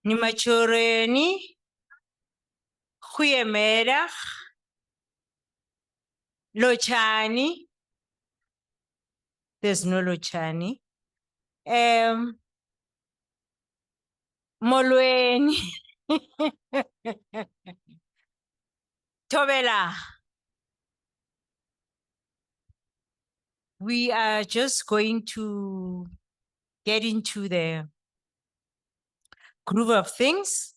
Nimachoreni, goeiemiddag, Lochani. There's no Lochani. Molweni. Tobela. We are just going to get into the groove of things.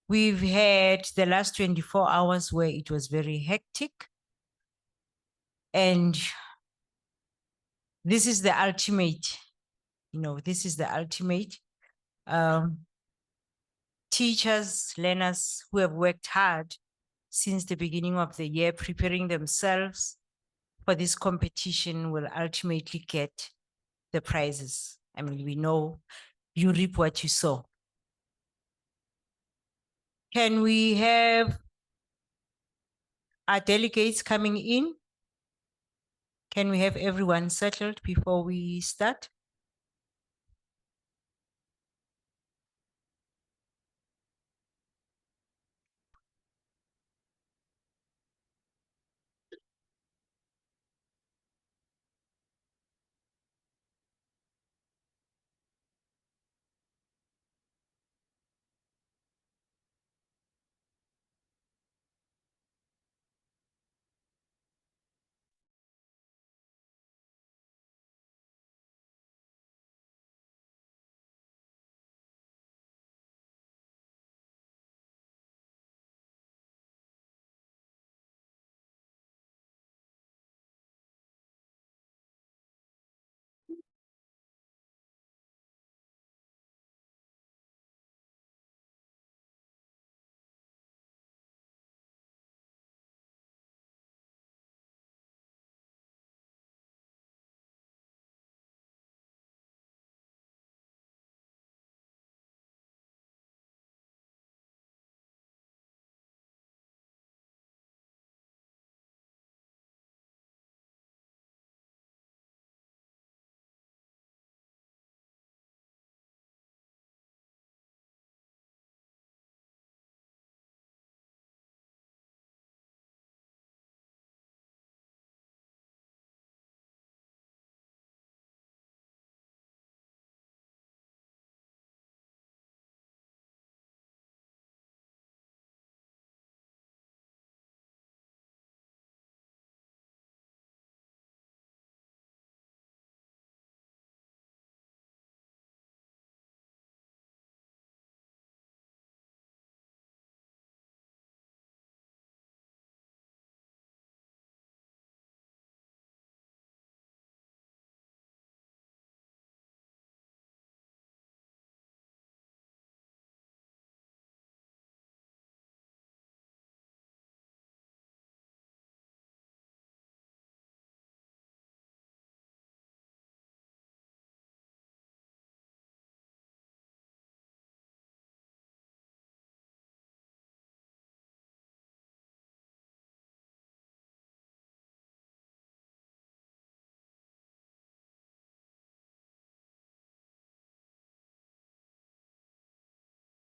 We've had the last 24 hours where it was very hectic. And this is the ultimate, this is the ultimate. Teachers, learners who have worked hard since the beginning of the year, preparing themselves for this competition will ultimately get the prizes. I mean, we know you reap what you sow. Can we have our delegates coming in? Can we have everyone settled before we start?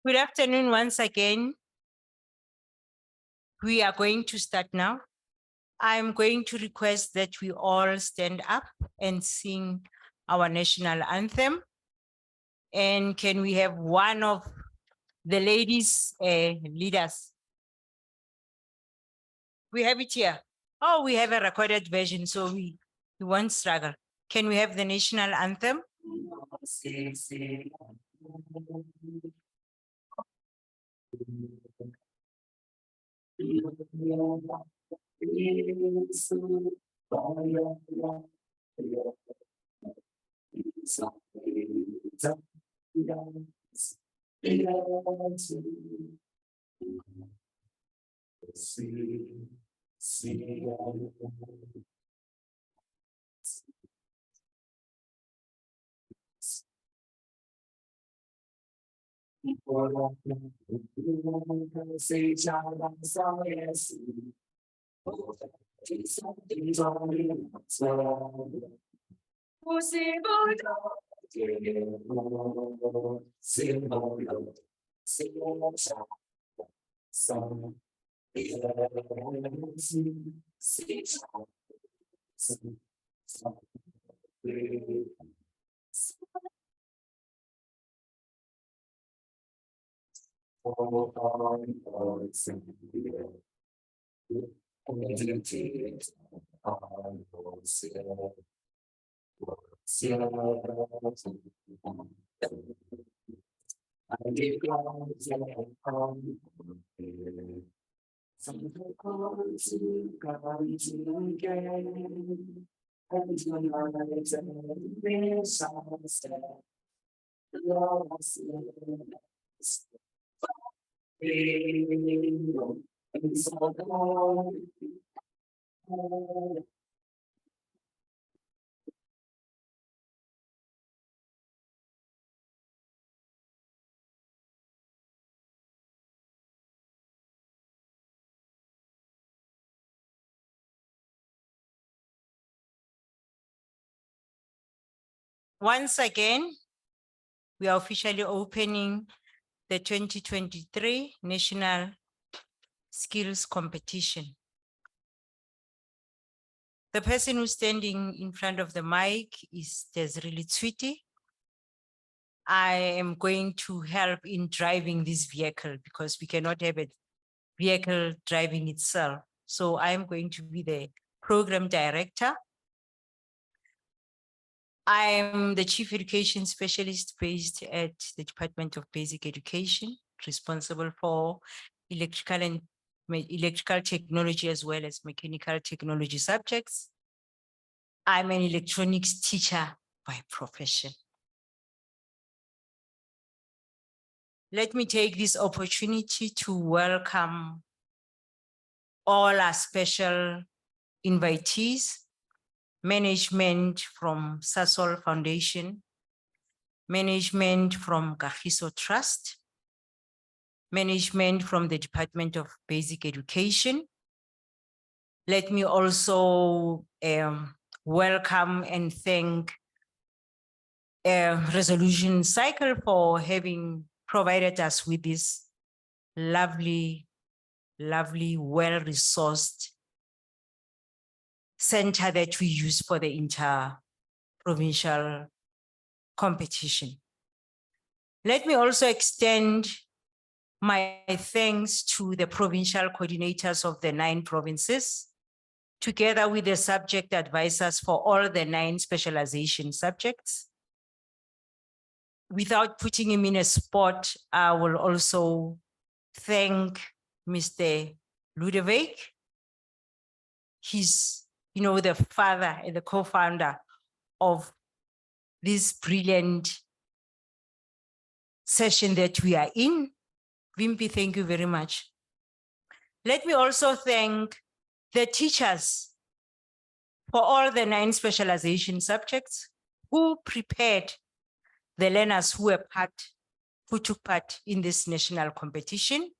Good afternoon once again. We are going to start now. I'm going to request that we all stand up and sing our national anthem. And can we have one of the ladies leaders? We have it here. Oh, we have a recorded version, so we won't struggle. Can we have the national anthem? Once again, we are officially opening the 2023 National Skills Competition. The person who's standing in front of the mic is Desiree Tswiti. I am going to help in driving this vehicle because we cannot have a vehicle driving itself. So I am going to be the program director. I am the Chief Education Specialist based at the Department of Basic Education, responsible for electrical technology as well as mechanical technology subjects. I'm an electronics teacher by profession. Let me take this opportunity to welcome all our special invitees, management from Sasol Foundation, management from Kagiso Trust, management from the Department of Basic Education. Let me also welcome and thank Resolution Cycle for having provided us with this lovely, well-resourced center that we use for the interprovincial competition. Let me also extend my thanks to the provincial coordinators of the 9 provinces, together with the subject advisors for all the 9 specialization subjects. Without putting him in a spot, I will also thank Mr. Ludovic. He's, the father and the co-founder of this brilliant session that we are in. Wimpy, thank you very much. Let me also thank the teachers for all the 9 specialization subjects who prepared the learners who took part in this national competition.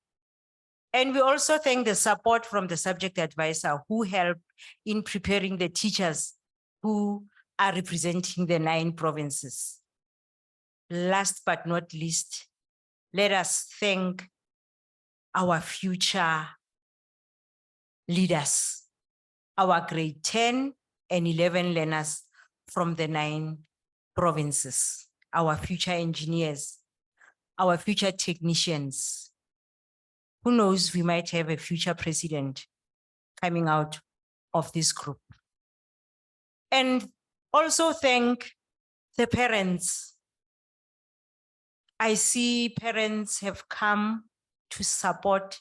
And we also thank the support from the subject advisor who helped in preparing the teachers who are representing the 9 provinces. Last but not least, let us thank our future leaders, our grade 10 and 11 learners from the 9 provinces, our future engineers, our future technicians. Who knows, we might have a future president coming out of this group. And also thank the parents. I see parents have come to support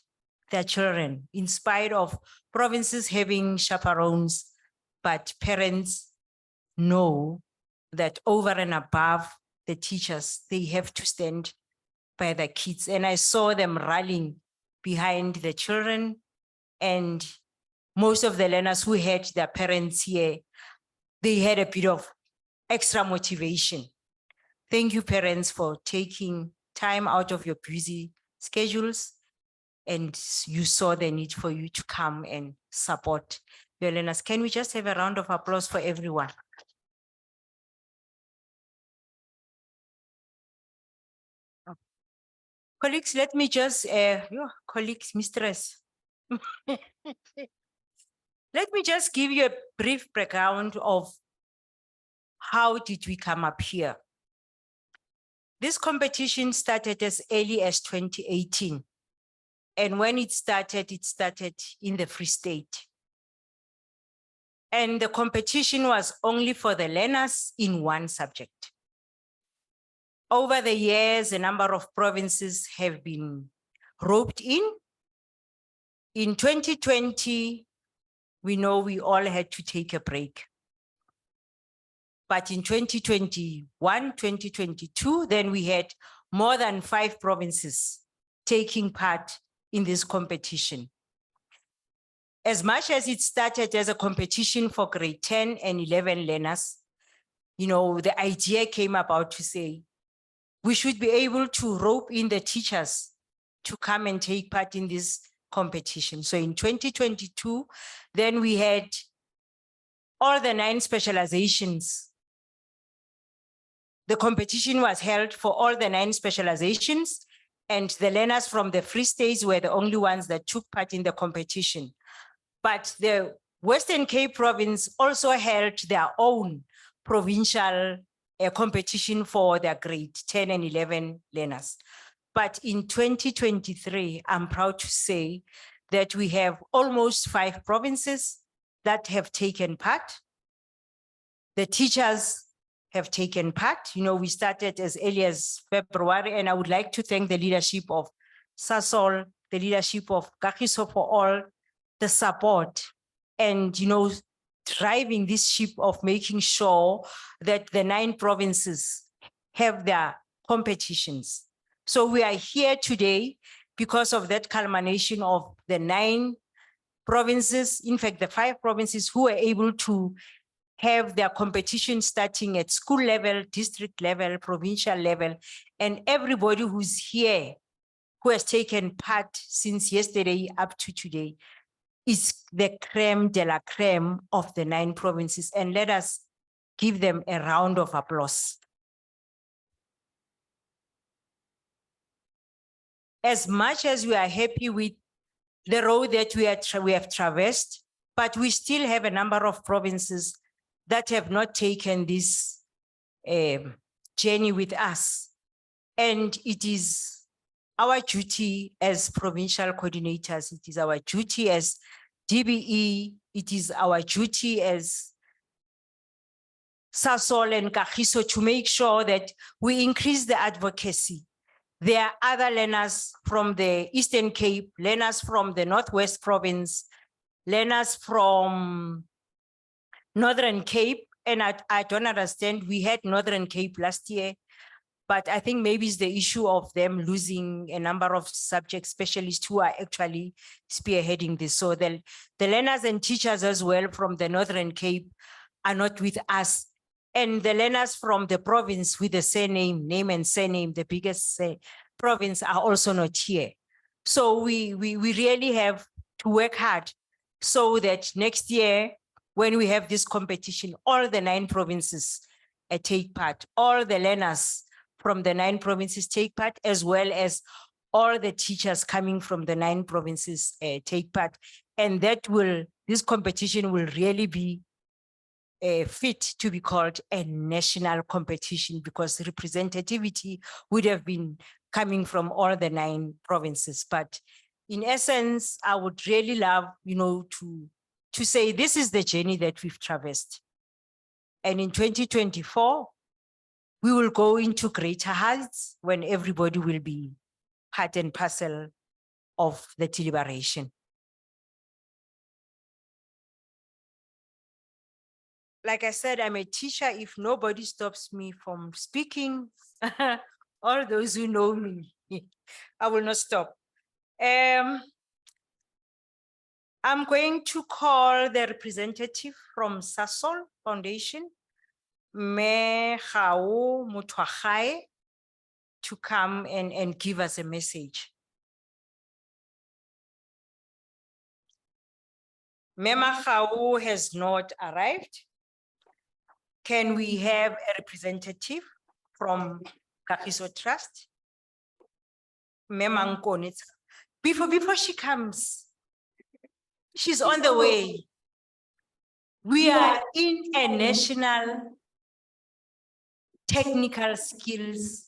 their children in spite of provinces having chaperones, but parents know that over and above the teachers, they have to stand by the kids. And I saw them rallying behind the children, and most of the learners who had their parents here, they had a bit of extra motivation. Thank you, parents, for taking time out of your busy schedules, and you saw the need for you to come and support your learners. Can we just have a round of applause for everyone? Colleagues, let me just, colleagues, mistress. Let me just give you a brief background of how did we come up here. This competition started as early as 2018. And when it started in the Free State. And the competition was only for the learners in one subject. Over the years, a number of provinces have been roped in. In 2020, we know we all had to take a break. But in 2021, 2022, then we had more than 5 provinces taking part in this competition. As much as it started as a competition for grade 10 and 11 learners, you know, the idea came about to say, we should be able to rope in the teachers to come and take part in this competition. So in 2022, then we had all the 9 specializations. The competition was held for all the 9 specializations, and the learners from the Free States were the only ones that took part in the competition. But the Western Cape province also held their own provincial competition for their grade 10 and 11 learners. But in 2023, I'm proud to say that we have almost 5 provinces that have taken part. The teachers have taken part. You know, we started as early as February, and I would like to thank the leadership of Sasol, the leadership of Kagiso for all the support and, you know, driving this ship of making sure that the 9 provinces have their competitions. So we are here today because of that culmination of the 9 provinces, in fact, the 5 provinces who were able to have their competition starting at school level, district level, provincial level, and everybody who's here, who has taken part since yesterday up to today, is the creme de la creme of the 9 provinces. And let us give them a round of applause. As much as we are happy with the road that we have traversed, but we still have a number of provinces that have not taken this journey with us. And it is our duty as provincial coordinators, it is our duty as DBE, it is our duty as Sasol and Kagiso to make sure that we increase the advocacy. There are other learners from the Eastern Cape, learners from the Northwest Province, learners from Northern Cape, and I don't understand, we had Northern Cape last year, but I think maybe it's the issue of them losing a number of subject specialists who are actually spearheading this. So the learners and teachers as well from the Northern Cape are not with us. And the learners from the province with the surname, name and surname, the biggest province, are also not here. So we really have to work hard so that next year, when we have this competition, all the 9 provinces take part, all the learners from the 9 provinces take part, as well as all the teachers coming from the 9 provinces take part. And this competition will really be fit to be called a national competition, because representativity would have been coming from all the 9 provinces. But in essence, I would really love, you know, to say this is the journey that we've traversed. And in 2024, we will go into greater heights when everybody will be part and parcel of the deliberation. Like I said, I'm a teacher. If nobody stops me from speaking, all those who know me, I will not stop. I'm going to call the representative from Sasol Foundation, Me Gao Mutwagae, to come and give us a message. Mema Gao has not arrived. Can we have a representative from Kagiso Trust? Memankoni. Before she comes, she's on the way. We are in a national technical skills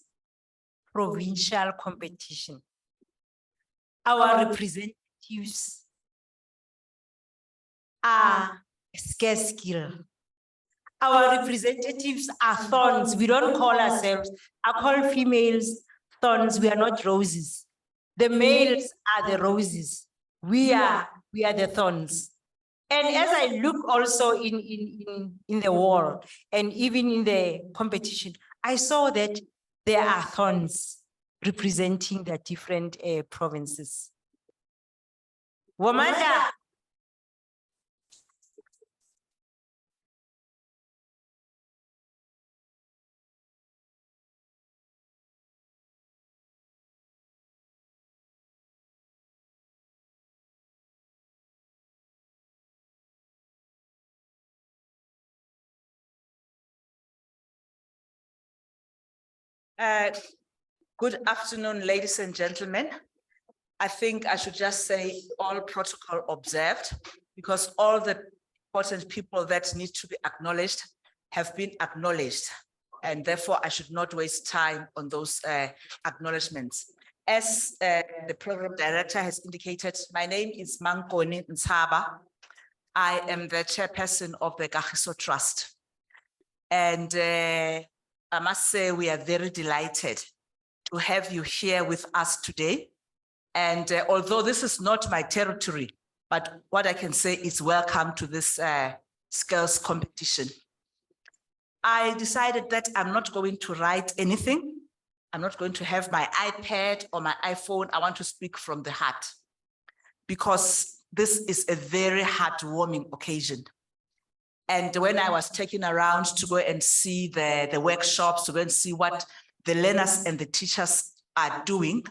provincial competition. Our representatives are scarce skill. Our representatives are thorns. We don't call ourselves, I call females thorns. We are not roses. The males are the roses. We are the thorns. And as I look also in the wall and even in the competition, I saw that there are thorns representing the different provinces. Womanda. Good afternoon, ladies and gentlemen. I think I should just say all protocol observed, because all the important people that need to be acknowledged have been acknowledged, and therefore I should not waste time on those acknowledgements. As the program director has indicated, my name is Mankoni Ntaba. I am the chairperson of the Kagiso Trust. And I must say we are very delighted to have you here with us today. And although this is not my territory, but what I can say is welcome to this skills competition. I decided that I'm not going to write anything. I'm not going to have my iPad or my iPhone. I want to speak from the heart, because this is a very heartwarming occasion. And when I was taken around to go and see the workshops, to go and see what the learners and the teachers are doing,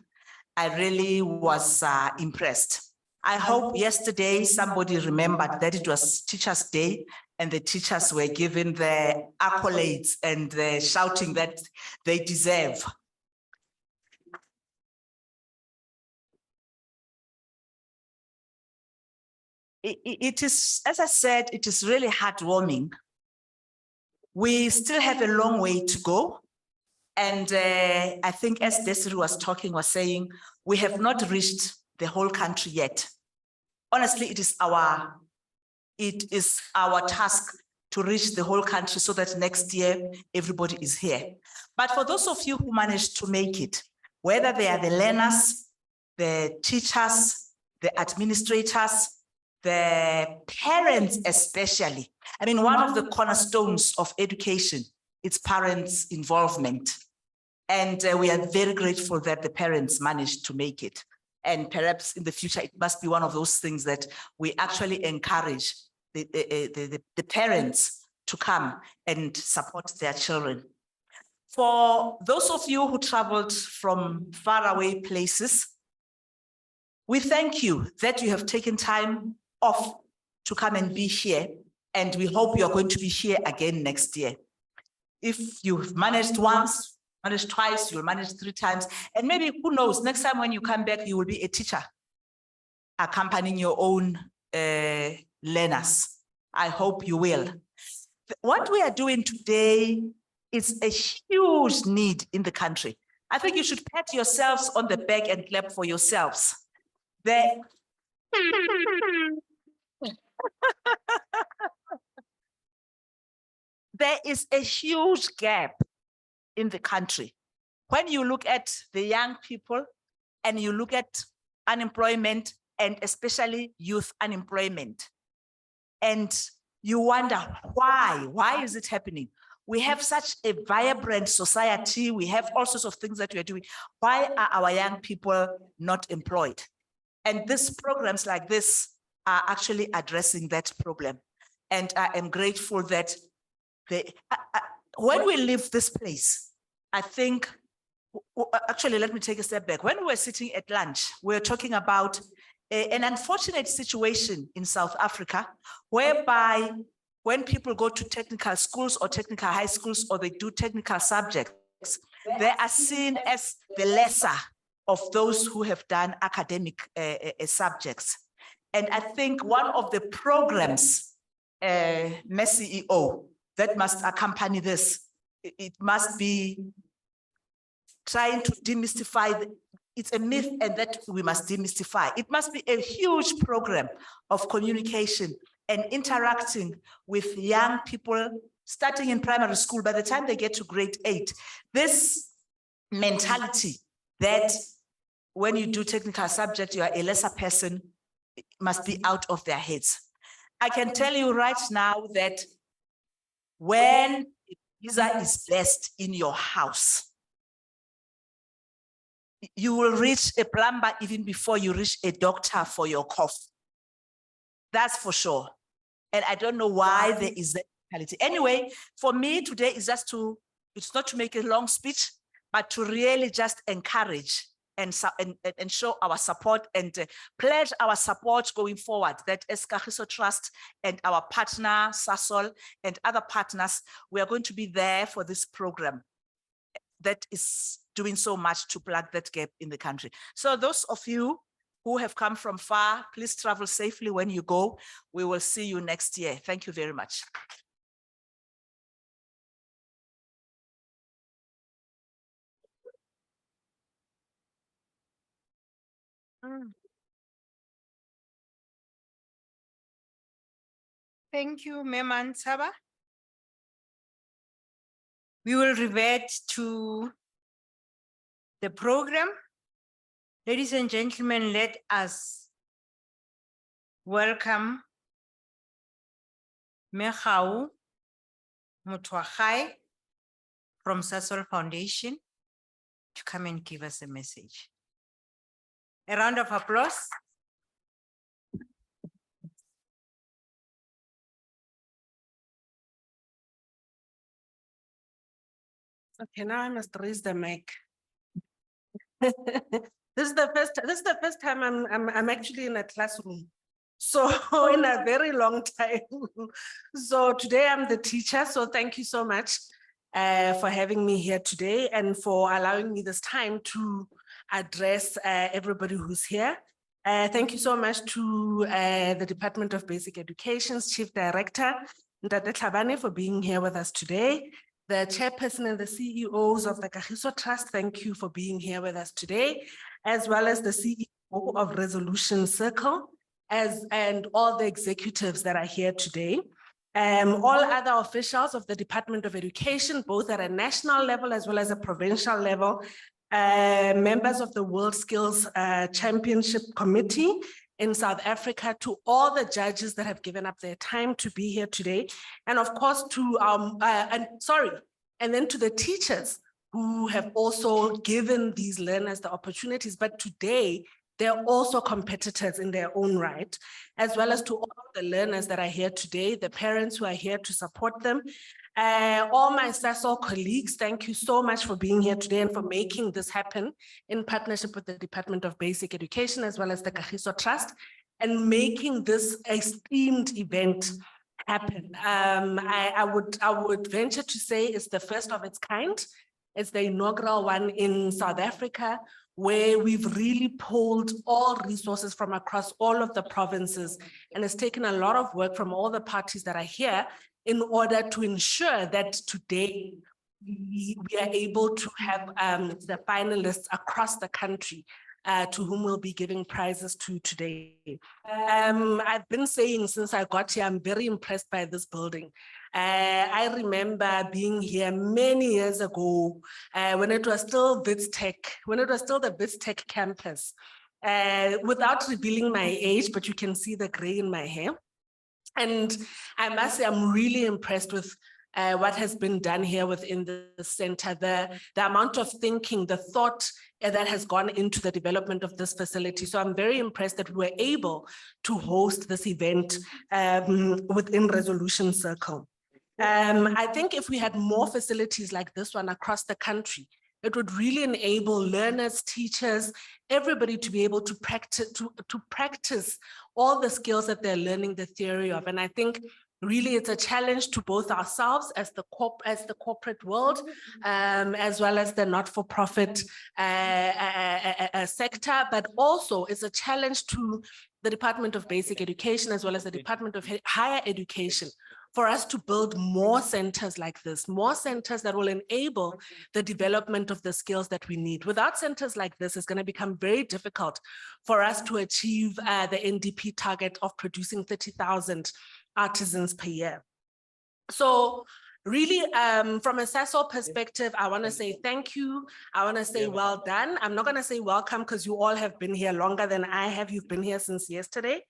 I really was impressed. I hope yesterday somebody remembered that it was Teachers' Day and the teachers were given the accolades and the shouting that they deserve. It is, as I said, it is really heartwarming. We still have a long way to go. And I think as Desiree was saying, we have not reached the whole country yet. Honestly, it is our task to reach the whole country so that next year everybody is here. But for those of you who managed to make it, whether they are the learners, the teachers, the administrators, the parents especially. I mean, one of the cornerstones of education is parents' involvement. And we are very grateful that the parents managed to make it. And perhaps in the future, it must be one of those things that we actually encourage the parents to come and support their children. For those of you who traveled from faraway places, we thank you that you have taken time off to come and be here. And we hope you are going to be here again next year. If you've managed once, managed twice, you'll manage 3 times. And maybe, who knows, next time when you come back, you will be a teacher accompanying your own learners. I hope you will. What we are doing today is a huge need in the country. I think you should pat yourselves on the back and clap for yourselves. There is a huge gap in the country. When you look at the young people and you look at unemployment and especially youth unemployment, and you wonder why is it happening? We have such a vibrant society. We have all sorts of things that we are doing. Why are our young people not employed? And these programs like this are actually addressing that problem. And I am grateful that when we leave this place, I think, actually, let me take a step back. When we were sitting at lunch, we were talking about an unfortunate situation in South Africa, whereby when people go to technical schools or technical high schools, or they do technical subjects, they are seen as the lesser of those who have done academic subjects. And I think one of the programs, CEO, that must accompany this, it must be trying to demystify, it's a myth and that we must demystify. It must be a huge program of communication and interacting with young people starting in primary school. By the time they get to grade 8, this mentality that when you do technical subject, you are a lesser person must be out of their heads. I can tell you right now that when visa is blessed in your house, you will reach a plumber even before you reach a doctor for your cough. That's for sure. And I don't know why there is that mentality. Anyway, for me today is just to, it's not to make a long speech, but to really just encourage and show our support and pledge our support going forward, that as Kagiso Trust and our partner, Sasol, and other partners, we are going to be there for this program that is doing so much to plug that gap in the country. So those of you who have come from far, please travel safely when you go. We will see you next year. Thank you very much. Thank you, Meman Saba. We will revert to the program. Ladies and gentlemen, let us welcome Mekau Mutwagai from Sasol Foundation to come and give us a message. A round of applause. Okay, now I must raise the mic. This is the first time I'm actually in a classroom. So in a very long time. So today I'm the teacher. So thank you so much for having me here today and for allowing me this time to address everybody who's here. Thank you so much to the Department of Basic Education's Chief Director, Ndate Tlhabane, for being here with us today. The chairperson and the CEOs of the Kagiso Trust, thank you for being here with us today, as well as the CEO of Resolution Circle, and all the executives that are here today. All other officials of the Department of Education, both at a national level as well as a provincial level, members of the World Skills Championship Committee in South Africa, to all the judges that have given up their time to be here today. And of course to, and then to the teachers who have also given these learners the opportunities, but today they're also competitors in their own right, as well as to all the learners that are here today, the parents who are here to support them. All my Sasol colleagues, thank you so much for being here today and for making this happen in partnership with the Department of Basic Education, as well as the Kagiso Trust, and making this esteemed event happen. I would venture to say it's the first of its kind. It's the inaugural one in South Africa, where we've really pulled all resources from across all of the provinces, and it's taken a lot of work from all the parties that are here in order to ensure that today we are able to have the finalists across the country to whom we'll be giving prizes to today. I've been saying since I got here, I'm very impressed by this building. I remember being here many years ago when it was still Witstech, when it was still the Witstech campus. Without revealing my age, but you can see the gray in my hair. And I must say, I'm really impressed with what has been done here within the center, the amount of thinking, the thought that has gone into the development of this facility. So I'm very impressed that we were able to host this event within Resolution Circle. I think if we had more facilities like this one across the country, it would really enable learners, teachers, everybody to be able to practice all the skills that they're learning the theory of. And I think Really, it's a challenge to both ourselves as the corporate world, as well as the not-for-profit sector, but also it's a challenge to the Department of Basic Education as well as the Department of Higher Education for us to build more centers like this, more centers that will enable the development of the skills that we need. Without centers like this, it's going to become very difficult for us to achieve the NDP target of producing 30,000 artisans per year. So really, from a SASO perspective, I want to say thank you. I want to say well done. I'm not going to say welcome because you all have been here longer than I have. You've been here since yesterday.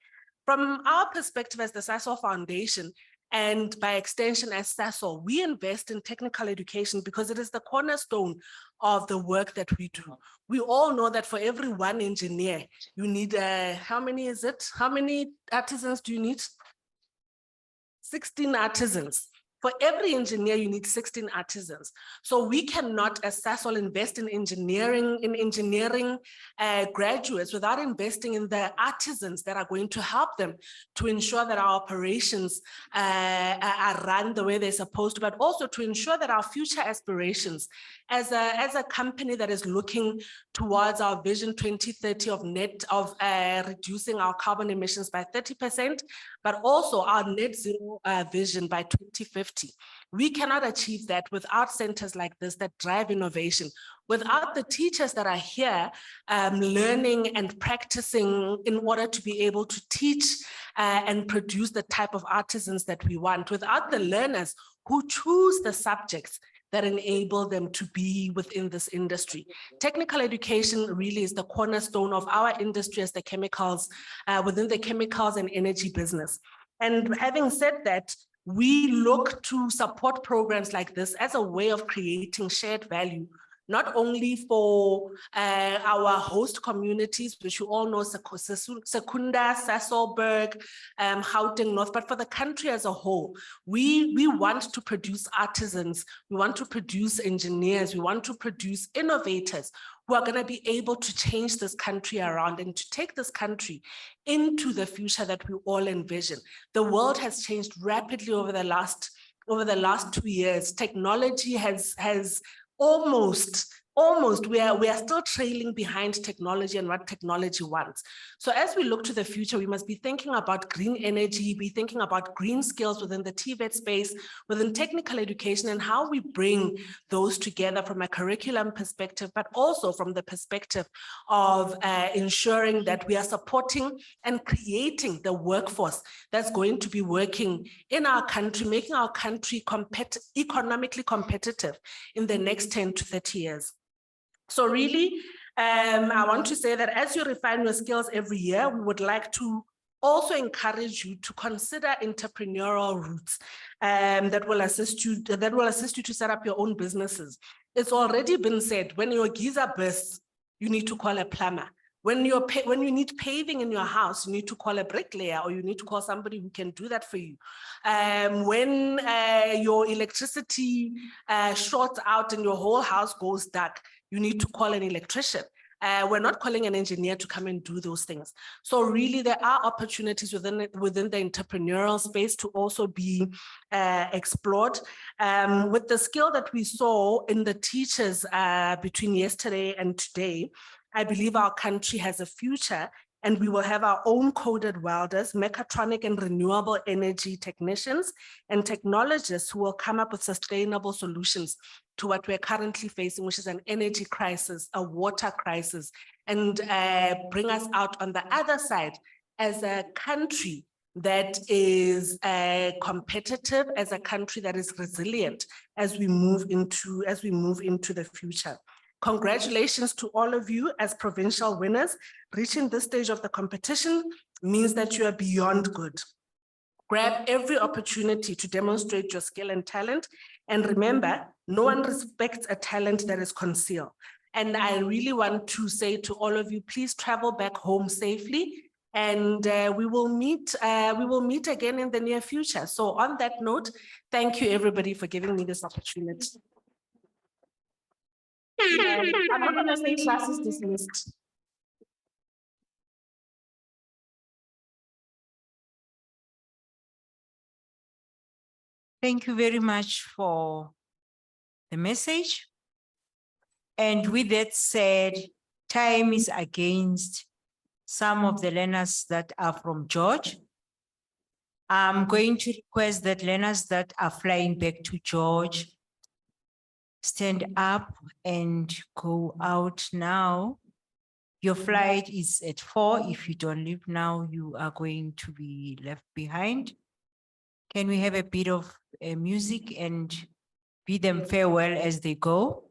From our perspective as the SASO Foundation, and by extension as SASO, we invest in technical education because it is the cornerstone of the work that we do. We all know that for every one engineer, you need, how many is it? How many artisans do you need? 16 artisans. For every engineer, you need 16 artisans. So we cannot, as SASOL, invest in engineering graduates without investing in the artisans that are going to help them to ensure that our operations are run the way they're supposed to, but also to ensure that our future aspirations as a company that is looking towards our vision 2030 of reducing our carbon emissions by 30%, but also our net zero vision by 2050. We cannot achieve that without centers like this that drive innovation, without the teachers that are here learning and practicing in order to be able to teach and produce the type of artisans that we want, without the learners who choose the subjects that enable them to be within this industry. Technical education really is the cornerstone of our industry as the chemicals, within the chemicals and energy business. And having said that, we look to support programs like this as a way of creating shared value, not only for our host communities, which you all know, Secunda, Sasolburg, Gauteng North, but for the country as a whole. We want to produce artisans, we want to produce engineers, we want to produce innovators who are going to be able to change this country around and to take this country into the future that we all envision. The world has changed rapidly over the last 2 years. Technology has almost, we are still trailing behind technology and what technology wants. So as we look to the future, we must be thinking about green energy, be thinking about green skills within the TVET space, within technical education, and how we bring those together from a curriculum perspective, but also from the perspective of ensuring that we are supporting and creating the workforce that's going to be working in our country, making our country economically competitive in the next 10 to 30 years. So really, I want to say that as you refine your skills every year, we would like to also encourage you to consider entrepreneurial routes that will assist you to set up your own businesses. It's already been said, when your geyser bursts, you need to call a plumber. When you need paving in your house, you need to call a bricklayer, or you need to call somebody who can do that for you. When your electricity shorts out and your whole house goes dark, you need to call an electrician. We're not calling an engineer to come and do those things. So really, there are opportunities within the entrepreneurial space to also be explored. With the skill that we saw in the teachers between yesterday and today, I believe our country has a future, and we will have our own coded welders, mechatronic and renewable energy technicians, and technologists who will come up with sustainable solutions to what we're currently facing, which is an energy crisis, a water crisis, and bring us out on the other side as a country that is competitive, as a country that is resilient as we move into the future. Congratulations to all of you as provincial winners. Reaching this stage of the competition means that you are beyond good. Grab every opportunity to demonstrate your skill and talent. And remember, no one respects a talent that is concealed. And I really want to say to all of you, please travel back home safely. And we will meet again in the near future. So on that note, thank you everybody for giving me this opportunity. I'm not going to say class is dismissed. Thank you very much for the message. And with that said, time is against some of the learners that are from George. I'm going to request that learners that are flying back to George stand up and go out now. Your flight is at 4. If you don't leave now, you are going to be left behind. Can we have a bit of music and bid them farewell as they go?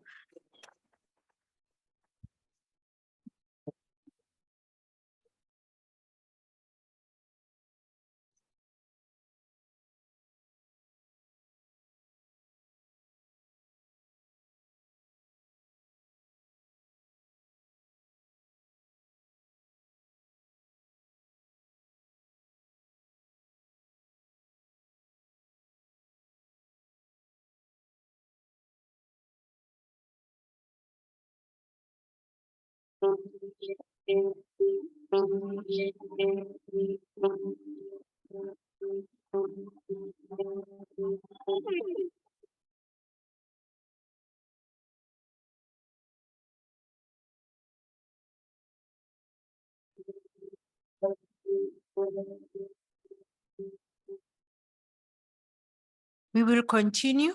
We will continue.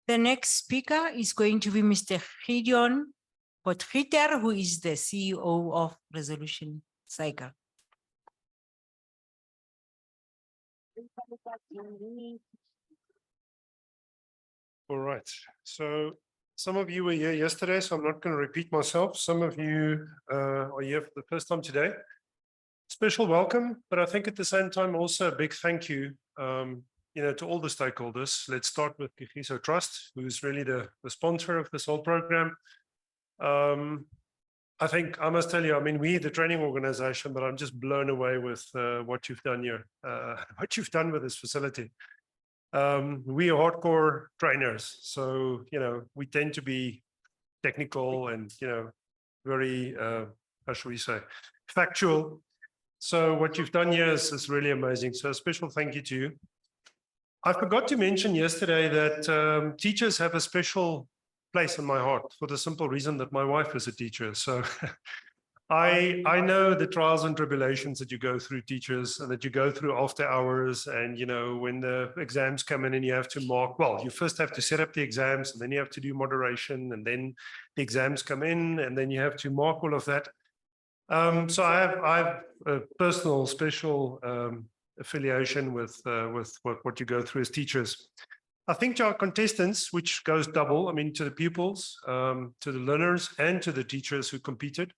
The next speaker is going to be Mr. Gideon Potgieter, who is the CEO of Resolution Cycle. All right. So some of you were here yesterday, so I'm not going to repeat myself. Some of you are here for the first time today. Special welcome, but I think at the same time also a big thank you, to all the stakeholders. Let's start with Kagiso Trust, who is really the sponsor of this whole program. I think I must tell you, I mean, we, the training organization, but I'm just blown away with what you've done here, what you've done with this facility. We are hardcore trainers, so, we tend to be technical and, very, how should we say, factual. So what you've done here is really amazing. So a special thank you to you. I forgot to mention yesterday that teachers have a special place in my heart for the simple reason that my wife is a teacher. So I know the trials and tribulations that you go through, teachers, and that you go through after hours. And, when the exams come in and you have to mark, well, you first have to set up the exams and then you have to do moderation and then the exams come in and then you have to mark all of that. So I have a personal special affiliation with what you go through as teachers. I think to our contestants, which goes double, I mean, to the pupils, to the learners and to the teachers who competed,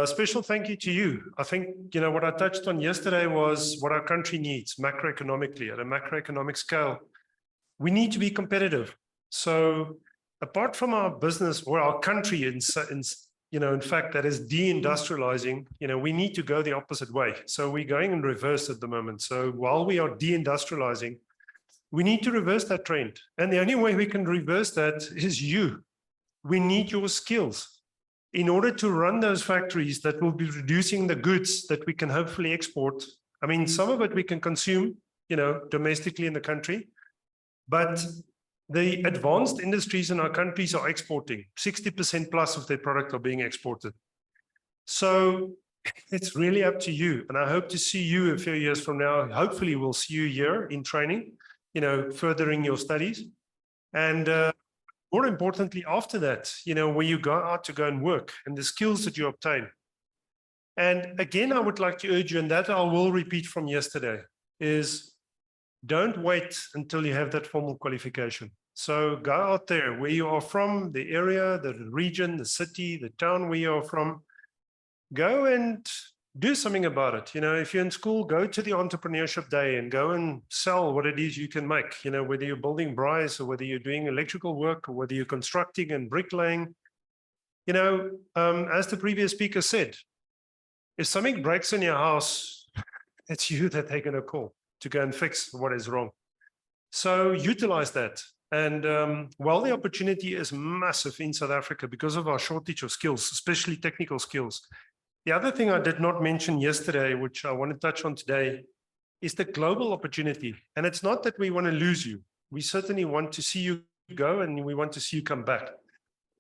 special thank you to you. I think, what I touched on yesterday was what our country needs macroeconomically at a macroeconomic scale. We need to be competitive. So apart from our business or our country in fact, that is deindustrializing, we need to go the opposite way. So we're going in reverse at the moment. So while we are deindustrializing, we need to reverse that trend. And the only way we can reverse that is you. We need your skills in order to run those factories that will be producing the goods that we can hopefully export. I mean, some of it we can consume, domestically in the country, but the advanced industries in our countries are exporting. 60% plus of their product are being exported. So it's really up to you. And I hope to see you a few years from now. Hopefully we'll see you here in training, furthering your studies. And more importantly, after that, when you go out to go and work and the skills that you obtain. And again, I would like to urge you, and that I will repeat from yesterday, is don't wait until you have that formal qualification. So go out there where you are from, the area, the region, the city, the town where you are from. Go and do something about it. If you're in school, go to the entrepreneurship day and go and sell what it is you can make, whether you're building braais or whether you're doing electrical work or whether you're constructing and bricklaying. As the previous speaker said, if something breaks in your house, it's you that they're going to call to go and fix what is wrong. So utilize that. And while the opportunity is massive in South Africa because of our shortage of skills, especially technical skills, the other thing I did not mention yesterday, which I want to touch on today, is the global opportunity. And it's not that we want to lose you. We certainly want to see you go and we want to see you come back.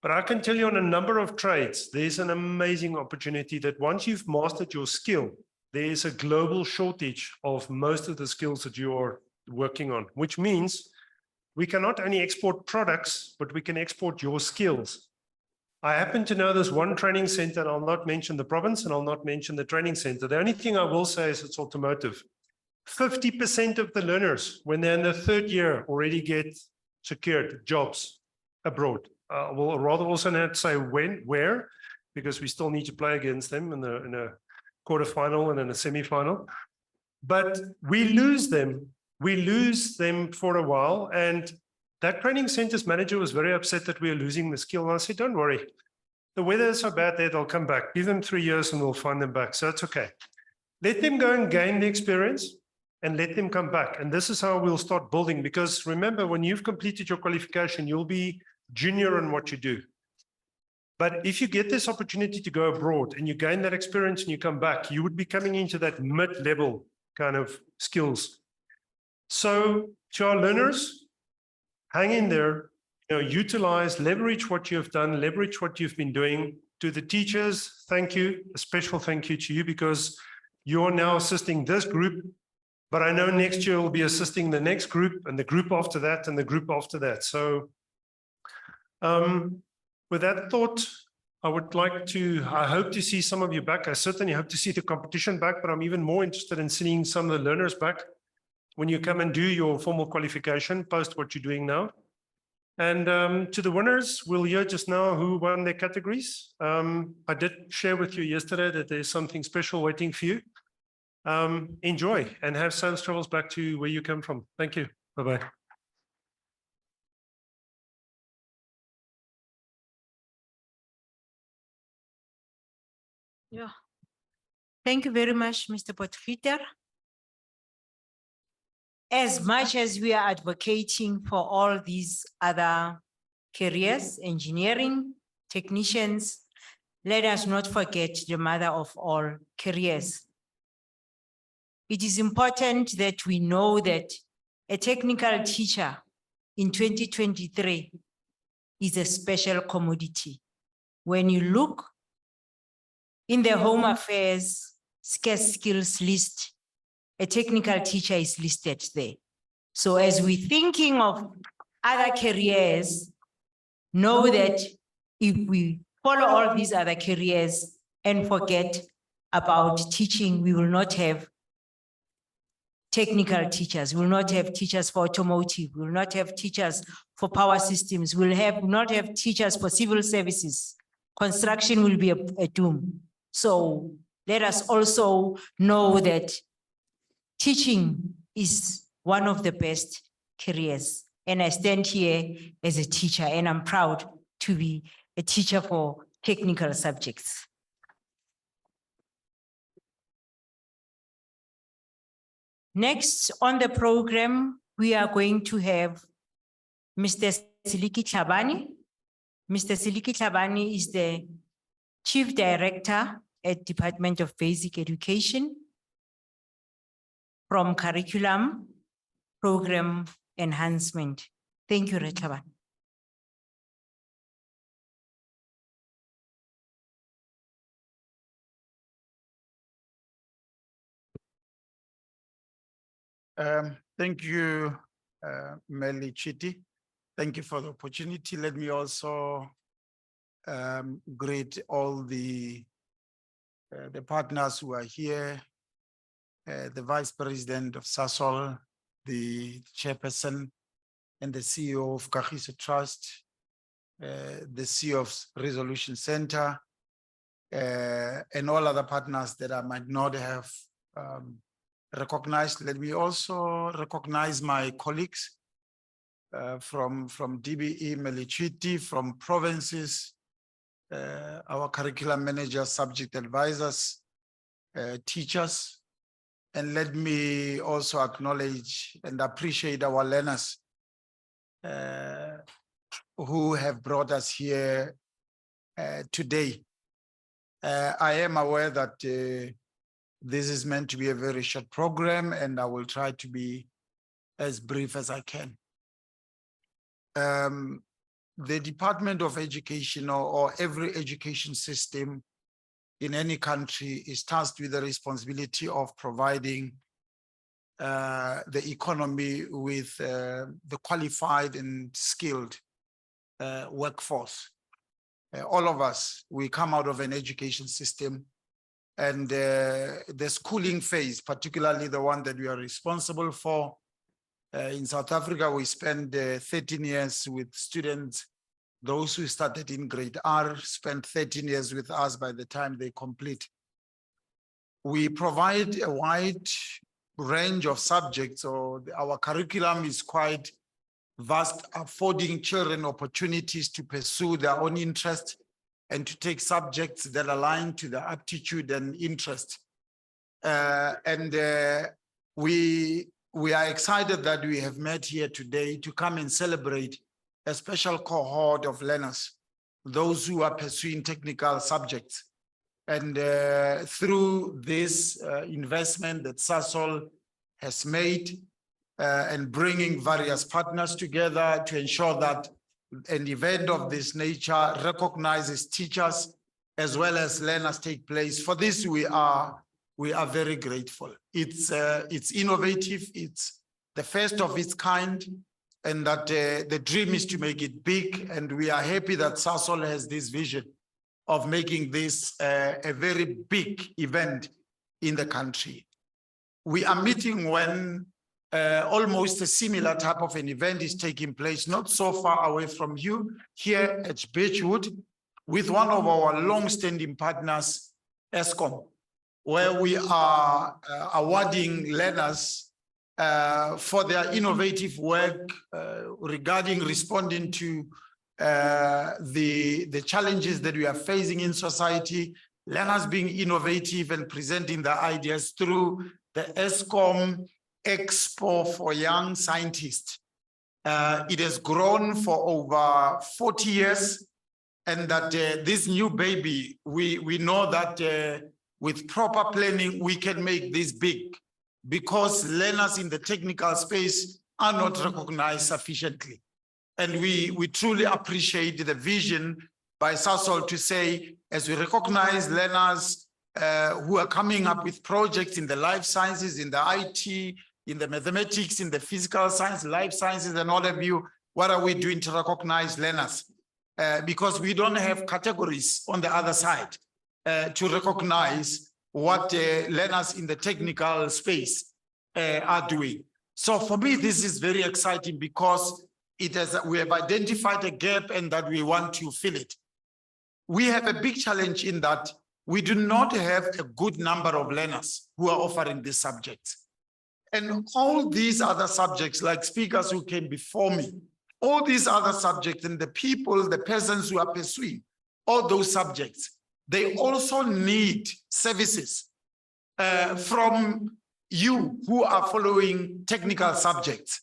But I can tell you on a number of trades, there's an amazing opportunity that once you've mastered your skill, there is a global shortage of most of the skills that you are working on, which means we can not only export products, but we can export your skills. I happen to know there's one training center, and I'll not mention the province and I'll not mention the training center. The only thing I will say is it's automotive. 50% of the learners, when they're in their third year, already get secured jobs abroad. We'll rather also not say when, where, because we still need to play against them in a quarterfinal and in a semi-final. But we lose them. We lose them for a while. And that training center's manager was very upset that we are losing the skill. And I said, don't worry. The weather is so bad there, they'll come back. Give them 3 years and we'll find them back. So it's okay. Let them go and gain the experience and let them come back. And this is how we'll start building. Because remember, when you've completed your qualification, you'll be junior in what you do. But if you get this opportunity to go abroad and you gain that experience and you come back, you would be coming into that mid-level kind of skills. So to our learners, hang in there, utilize, leverage what you have done, leverage what you've been doing. To the teachers, thank you, a special thank you to you because you're now assisting this group, but I know next year we'll be assisting the next group and the group after that and the group after that. So with that thought, I hope to see some of you back. I certainly hope to see the competition back, but I'm even more interested in seeing some of the learners back when you come and do your formal qualification, post what you're doing now. And to the winners, we'll hear just now who won their categories. I did share with you yesterday that there's something special waiting for you. Enjoy and have safe travels back to where you come from. Thank you. Bye-bye. Yeah. Thank you very much, Mr. Potgieter. As much as we are advocating for all these other careers, engineering, technicians, let us not forget the mother of all careers. It is important that we know that a technical teacher in 2023 is a special commodity. When you look in the Home Affairs scarce skills list, a technical teacher is listed there. So as we're thinking of other careers, know that if we follow all these other careers and forget about teaching, we will not have technical teachers, we will not have teachers for automotive, we will not have teachers for power systems, we will not have teachers for civil services. Construction will be a doom. So let us also know that teaching is one of the best careers. And I stand here as a teacher and I'm proud to be a teacher for technical subjects. Next on the program, we are going to have Mr. Siliki Tlhabane. Mr. Siliki Tlhabane is the Chief Director at Department of Basic Education from Curriculum Program Enhancement. Thank you, Tlhabane. Thank you, Melly Chiti. Thank you for the opportunity. Let me also greet all the partners who are here, the Vice President of SASOL, the Chairperson and the CEO of Kagiso Trust, the CEO of Resolution Center, and all other partners that I might not have recognized. Let me also recognize my colleagues from DBE, Melichiti, from provinces, our curriculum managers, subject advisors, teachers. And let me also acknowledge and appreciate our learners who have brought us here today. I am aware that This is meant to be a very short program, and I will try to be as brief as I can. The Department of Education or every education system in any country is tasked with the responsibility of providing the economy with the qualified and skilled workforce. All of us, we come out of an education system, and the schooling phase, particularly the one that we are responsible for. In South Africa, we spend 13 years with students. Those who started in grade R spent 13 years with us by the time they complete. We provide a wide range of subjects, so our curriculum is quite vast, affording children opportunities to pursue their own interest and to take subjects that align to their aptitude and interest. We are excited that we have met here today to come and celebrate a special cohort of learners, those who are pursuing technical subjects. And through this investment that Sasol has made and bringing various partners together to ensure that an event of this nature recognizes teachers as well as learners take place. For this, we are very grateful. It's innovative, it's the first of its kind, and that the dream is to make it big. And we are happy that Sasol has this vision of making this a very big event in the country. We are meeting when almost a similar type of an event is taking place, not so far away from you, here at Beechwood, with one of our long-standing partners, Eskom, where we are awarding learners for their innovative work regarding responding to the challenges that we are facing in society, learners being innovative and presenting their ideas through the Eskom Expo for Young Scientists. It has grown for over 40 years, and that this new baby, we know that with proper planning, we can make this big, because learners in the technical space are not recognized sufficiently. And we truly appreciate the vision by Sasol to say, as we recognize learners who are coming up with projects in the life sciences, in the IT, in the mathematics, in the physical science, life sciences, and all of you, what are we doing to recognize learners? Because we don't have categories on the other side to recognize what learners in the technical space are doing. So for me, this is very exciting, because we have identified a gap and that we want to fill it. We have a big challenge in that we do not have a good number of learners who are offering these subjects. And all these other subjects, like speakers who came before me, all these other subjects and the people, the persons who are pursuing all those subjects, they also need services from you who are following technical subjects.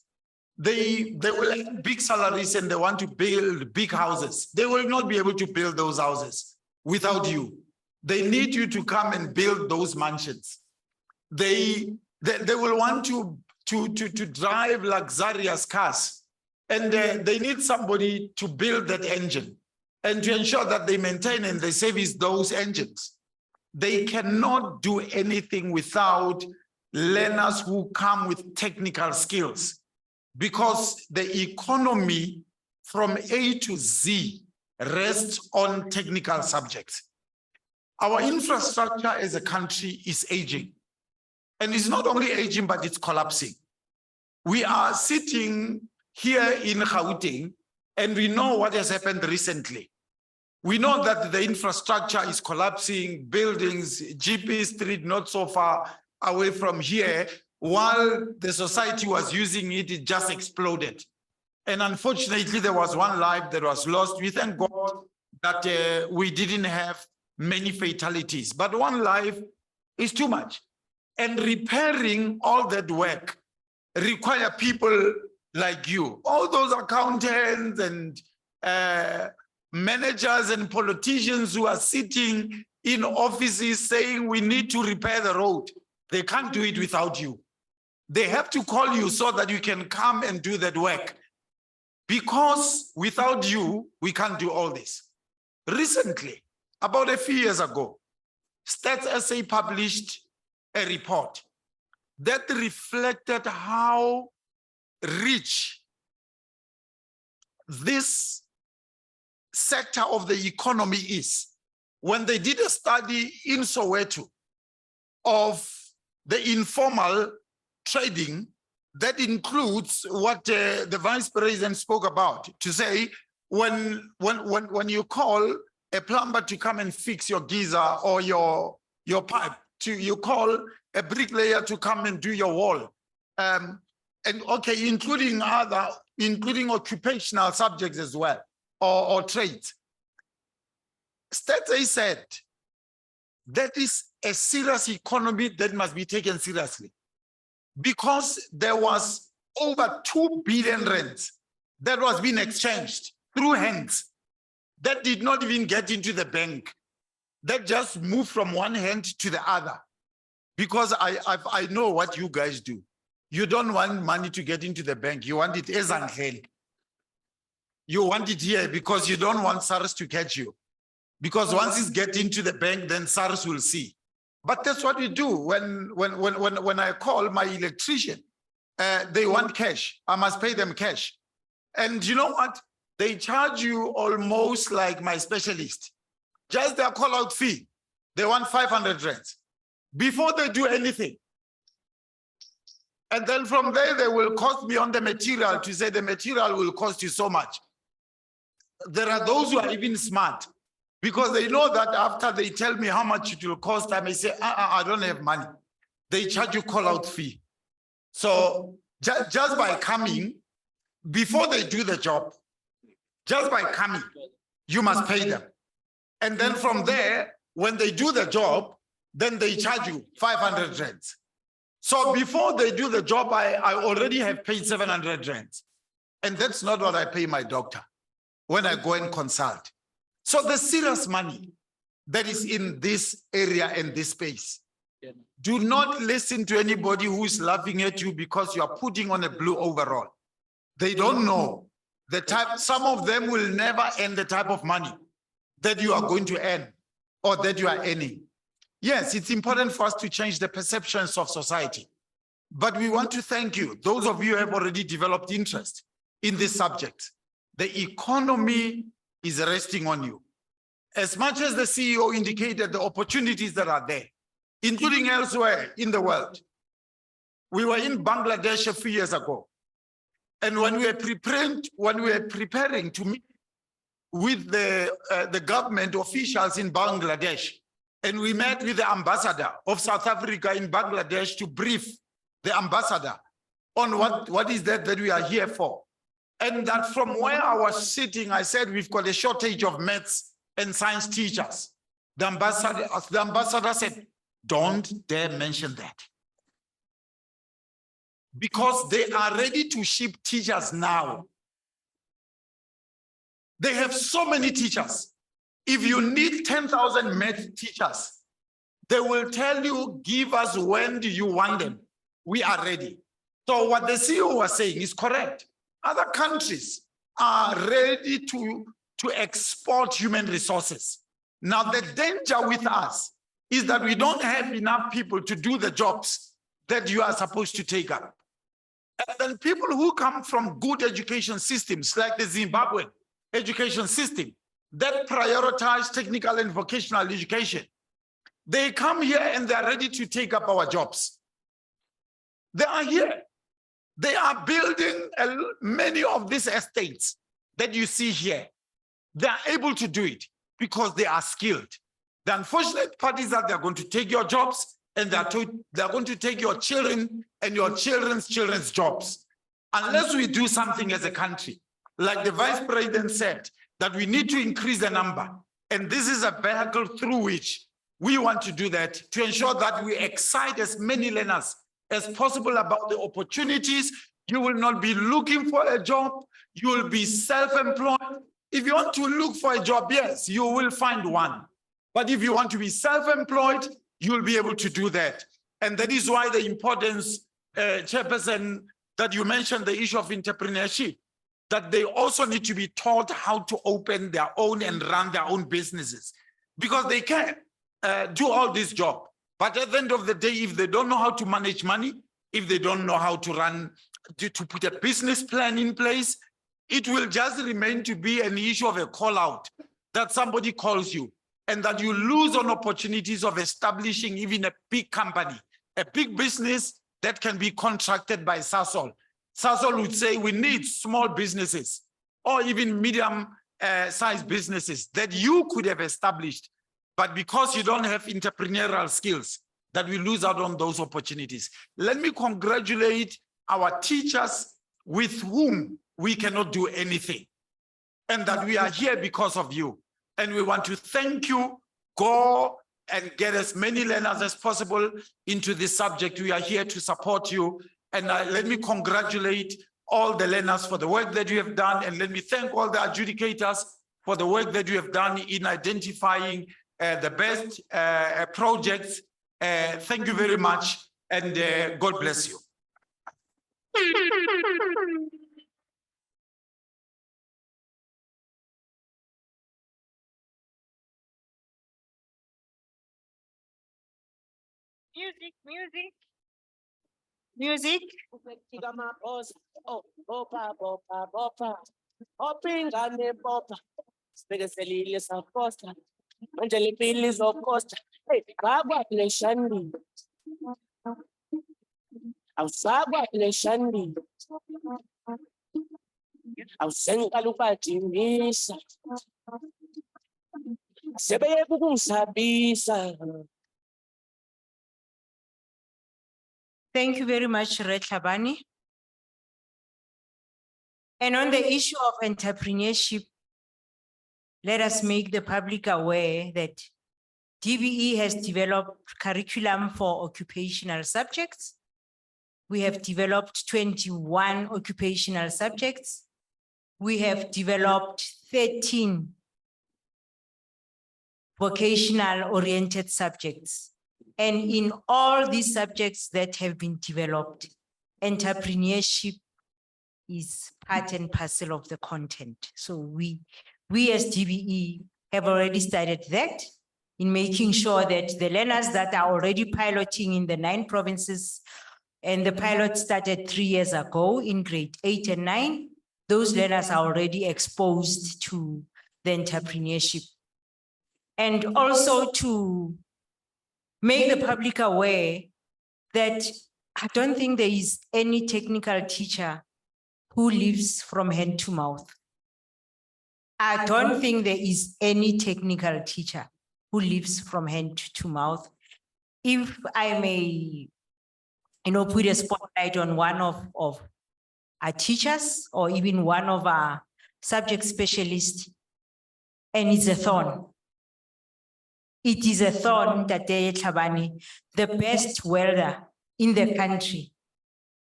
They will have big salaries and they want to build big houses. They will not be able to build those houses without you. They need you to come and build those mansions. They will want to drive luxurious cars, and they need somebody to build that engine and to ensure that they maintain and they service those engines. They cannot do anything without learners who come with technical skills, because the economy from A to Z rests on technical subjects. Our infrastructure as a country is aging. And it's not only aging, but it's collapsing. We are sitting here in Gauteng, and we know what has happened recently. We know that the infrastructure is collapsing, buildings, GP Street, not so far away from here, while the society was using it, it just exploded. And unfortunately, there was one life that was lost. We thank God that we didn't have many fatalities, but one life is too much. And repairing all that work require people like you, all those accountants and managers and politicians who are sitting in offices saying we need to repair the road. They can't do it without you. They have to call you so that you can come and do that work. Because without you, we can't do all this. Recently, about a few years ago, Stats SA published a report that reflected how rich this sector of the economy is. When they did a study in Soweto of the informal trading, that includes what the Vice President spoke about, to say when you call a plumber to come and fix your geyser or your pipe, you call a bricklayer to come and do your wall, and okay, including occupational subjects as well, or trades. Stats said that is a serious economy that must be taken seriously, because there was over 2 billion rands that was being exchanged through hands that did not even get into the bank, that just moved from one hand to the other. Because I know what you guys do. You don't want money to get into the bank. You want it as angel. You want it here because you don't want SARS to catch you. Because once it's get into the bank, then SARS will see. But that's what we do. When I call my electrician, they want cash. I must pay them cash. And you know what? They charge you almost like my specialist. Just their call out fee. They want 500 rands before they do anything. And then from there, they will cost me on the material to say the material will cost you so much. There are those who are even smart, because they know that after they tell me how much it will cost, I may say, I don't have money. They charge you call out fee. So just by coming, before they do the job, just by coming, you must pay them. And then from there, when they do the job, then they charge you 500 rands. So before they do the job, I already have paid 700 rands. And that's not what I pay my doctor when I go and consult. So the serious money that is in this area and this space. Do not listen to anybody who's laughing at you because you are putting on a blue overall. They don't know the type. Some of them will never earn the type of money that you are going to earn or that you are earning. Yes, it's important for us to change the perceptions of society. But we want to thank you. Those of you who have already developed interest in this subject. The economy is resting on you. As much as the CEO indicated the opportunities that are there, including elsewhere in the world. We were in Bangladesh a few years ago. And when we were preparing to meet with the government officials in Bangladesh, and we met with the ambassador of South Africa in Bangladesh to brief the ambassador on what is that we are here for. And that from where I was sitting, I said, we've got a shortage of maths and science teachers. The ambassador said, don't dare mention that. Because they are ready to ship teachers now. They have so many teachers. If you need 10,000 math teachers, they will tell you, give us when do you want them? We are ready. So what the CEO was saying is correct. Other countries are ready to export human resources. Now, the danger with us is that we don't have enough people to do the jobs that you are supposed to take up. And then people who come from good education systems, like the Zimbabwean education system, that prioritize technical and vocational education, they come here and they're ready to take up our jobs. They are here. They are building many of these estates that you see here. They are able to do it because they are skilled. The unfortunate part is that they're going to take your jobs and they're going to take your children and your children's jobs. Unless we do something as a country, like the Vice President said, that we need to increase the number. And this is a vehicle through which we want to do that, to ensure that we excite as many learners as possible about the opportunities. You will not be looking for a job. You will be self-employed. If you want to look for a job, yes, you will find one. But if you want to be self-employed, you'll be able to do that. And that is why the importance, Chairperson, that you mentioned the issue of entrepreneurship, that they also need to be taught how to open their own and run their own businesses, because they can do all this job. But at the end of the day, if they don't know how to manage money, if they don't know how to run, to put a business plan in place, it will just remain to be an issue of a call out that somebody calls you, and that you lose on opportunities of establishing even a big company, a big business that can be contracted by Sasol. Sasol would say we need small businesses or even medium sized businesses that you could have established, but because you don't have entrepreneurial skills, that we lose out on those opportunities. Let me congratulate our teachers with whom we cannot do anything, and that we are here because of you. And we want to thank you. Go and get as many learners as possible into this subject. We are here to support you. And let me congratulate all the learners for the work that you have done. And let me thank all the adjudicators for the work that you have done in identifying the best projects. Thank you very much, and God bless you. Music, music. Music. Thank you very much, Red Tlhabane. And on the issue of entrepreneurship, let us make the public aware that DBE has developed curriculum for occupational subjects. We have developed 21 occupational subjects. We have developed 13 vocational oriented subjects. And in all these subjects that have been developed, entrepreneurship is part and parcel of the content. So we as DBE have already started that in making sure that the learners that are already piloting in the 9 provinces, and the pilot started 3 years ago in grade 8 and 9, those learners are already exposed to the entrepreneurship. And also to make the public aware that I don't think there is any technical teacher who lives from hand to mouth. I don't think there is any technical teacher who lives from hand to mouth. If I may, put a spotlight on one of our teachers or even one of our subject specialists, and it's a thorn. It is a thorn that Tlhabane, the best welder in the country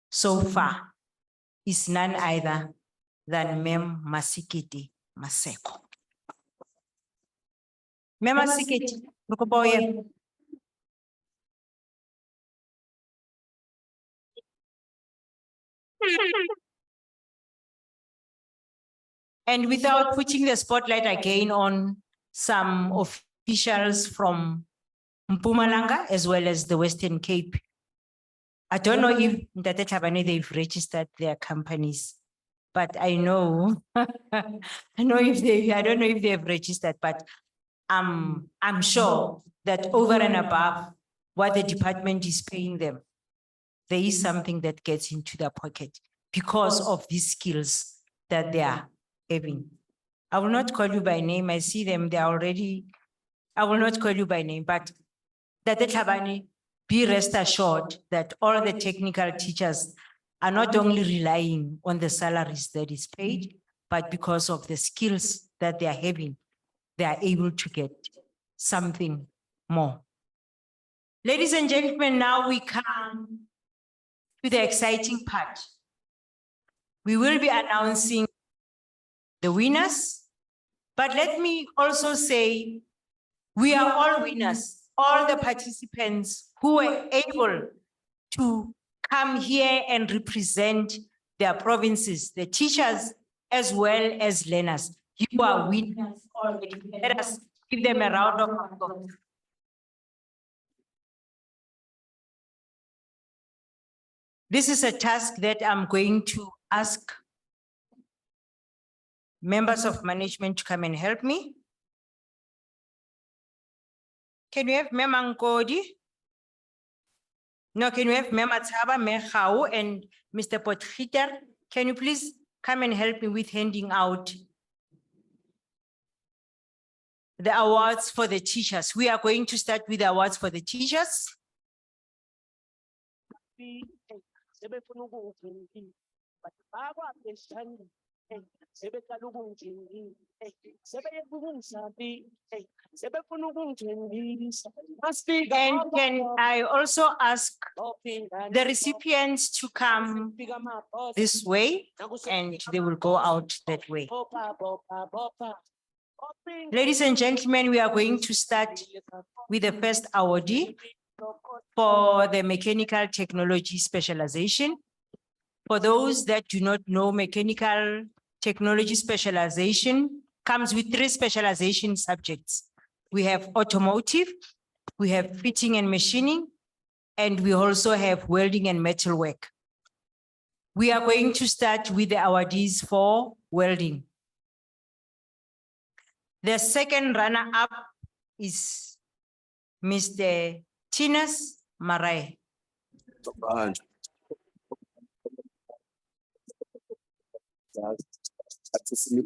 so far, is none other than Mem Masikiti Maseko. Mem Masikiti, Rukoboye. And without putting the spotlight again on some officials from Mpumalanga as well as the Western Cape, I don't know if Ntate Tlhabane, they've registered their companies, but I know, I don't know if they've registered, but I'm sure that over and above what the department is paying them, there is something that gets into their pocket because of these skills that they are having. I will not call you by name. I see them, they are already, I will not call you by name, but Ntate Tlhabane, be rest assured that all the technical teachers are not only relying on the salaries that is paid, but because of the skills that they are having, they are able to get something more. Ladies and gentlemen, now we come to the exciting part. We will be announcing the winners, but let me also say We are all winners, all the participants who were able to come here and represent their provinces, the teachers as well as learners. You are winners already. Let us give them a round of applause. This is a task that I'm going to ask members of management to come and help me. Can we have Mema Nkodi? No, can we have Mema Taba, Mehau, and Mr. Potgieter? Can you please come and help me with handing out the awards for the teachers? We are going to start with the awards for the teachers. And can I also ask the recipients to come this way and they will go out that way? Ladies and gentlemen, we are going to start with the first awardee for the mechanical technology specialization. For those that do not know, mechanical technology specialization comes with 3 specialization subjects. We have automotive, we have fitting and machining, and we also have welding and metalwork. We are going to start with the awardees for welding. The second runner-up is Mr. Tinas Marai.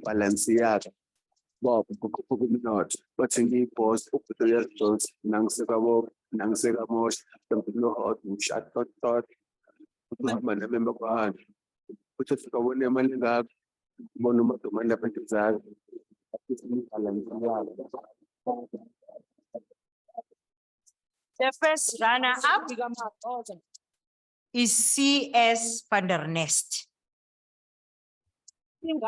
Balenciaga. Bob, not, but in the post, the results, Nangsegabo, Nangsegamos, the hot, shut, thought, remember, put it for one man, monument to Mandapazag. The first runner-up is CS van der Nest. And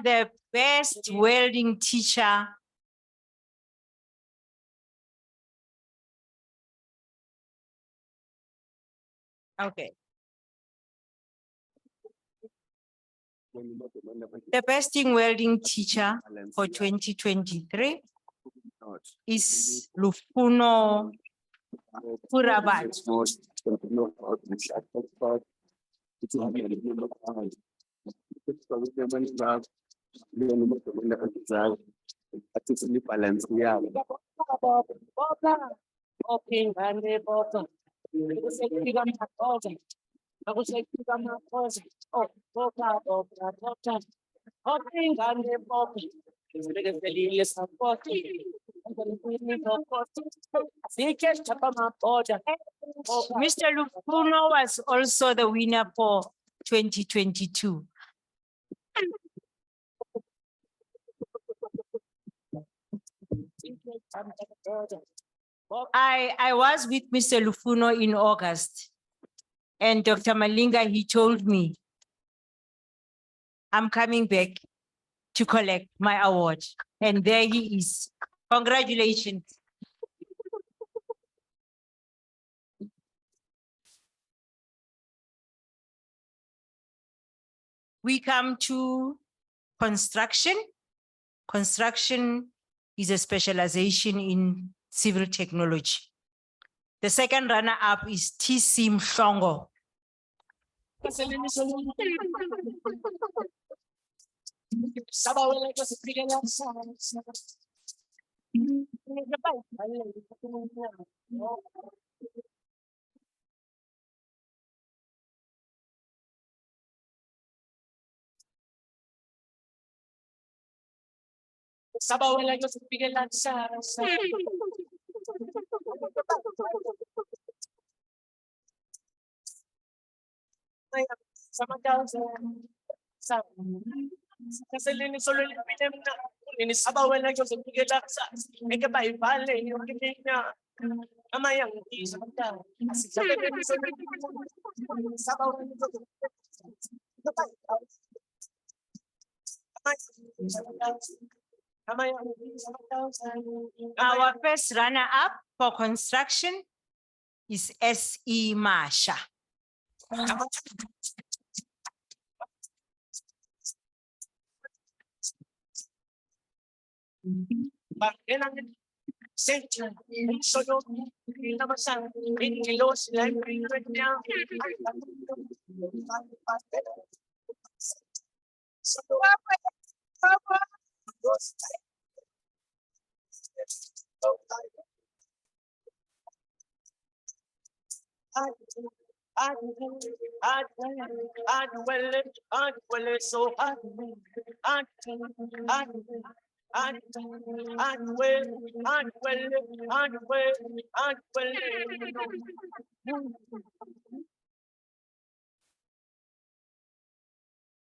the best welding teacher okay. The best welding teacher for 2023 is Lufuno Purabat. Mr. Lufuno was also the winner for 2022. I was with Mr. Lufuno in August, and Dr. Malinga, he told me, I'm coming back to collect my award. And there he is. Congratulations. We come to construction. Construction is a specialization in civil technology. The second runner-up is TC Mhlongo. Ini sabaw na yung sa sa ika ba ibale yung kanya amayang isa ka sabaw Our first runner-up for construction is SE Masha. Central, solo, naman in kilos, library, now. So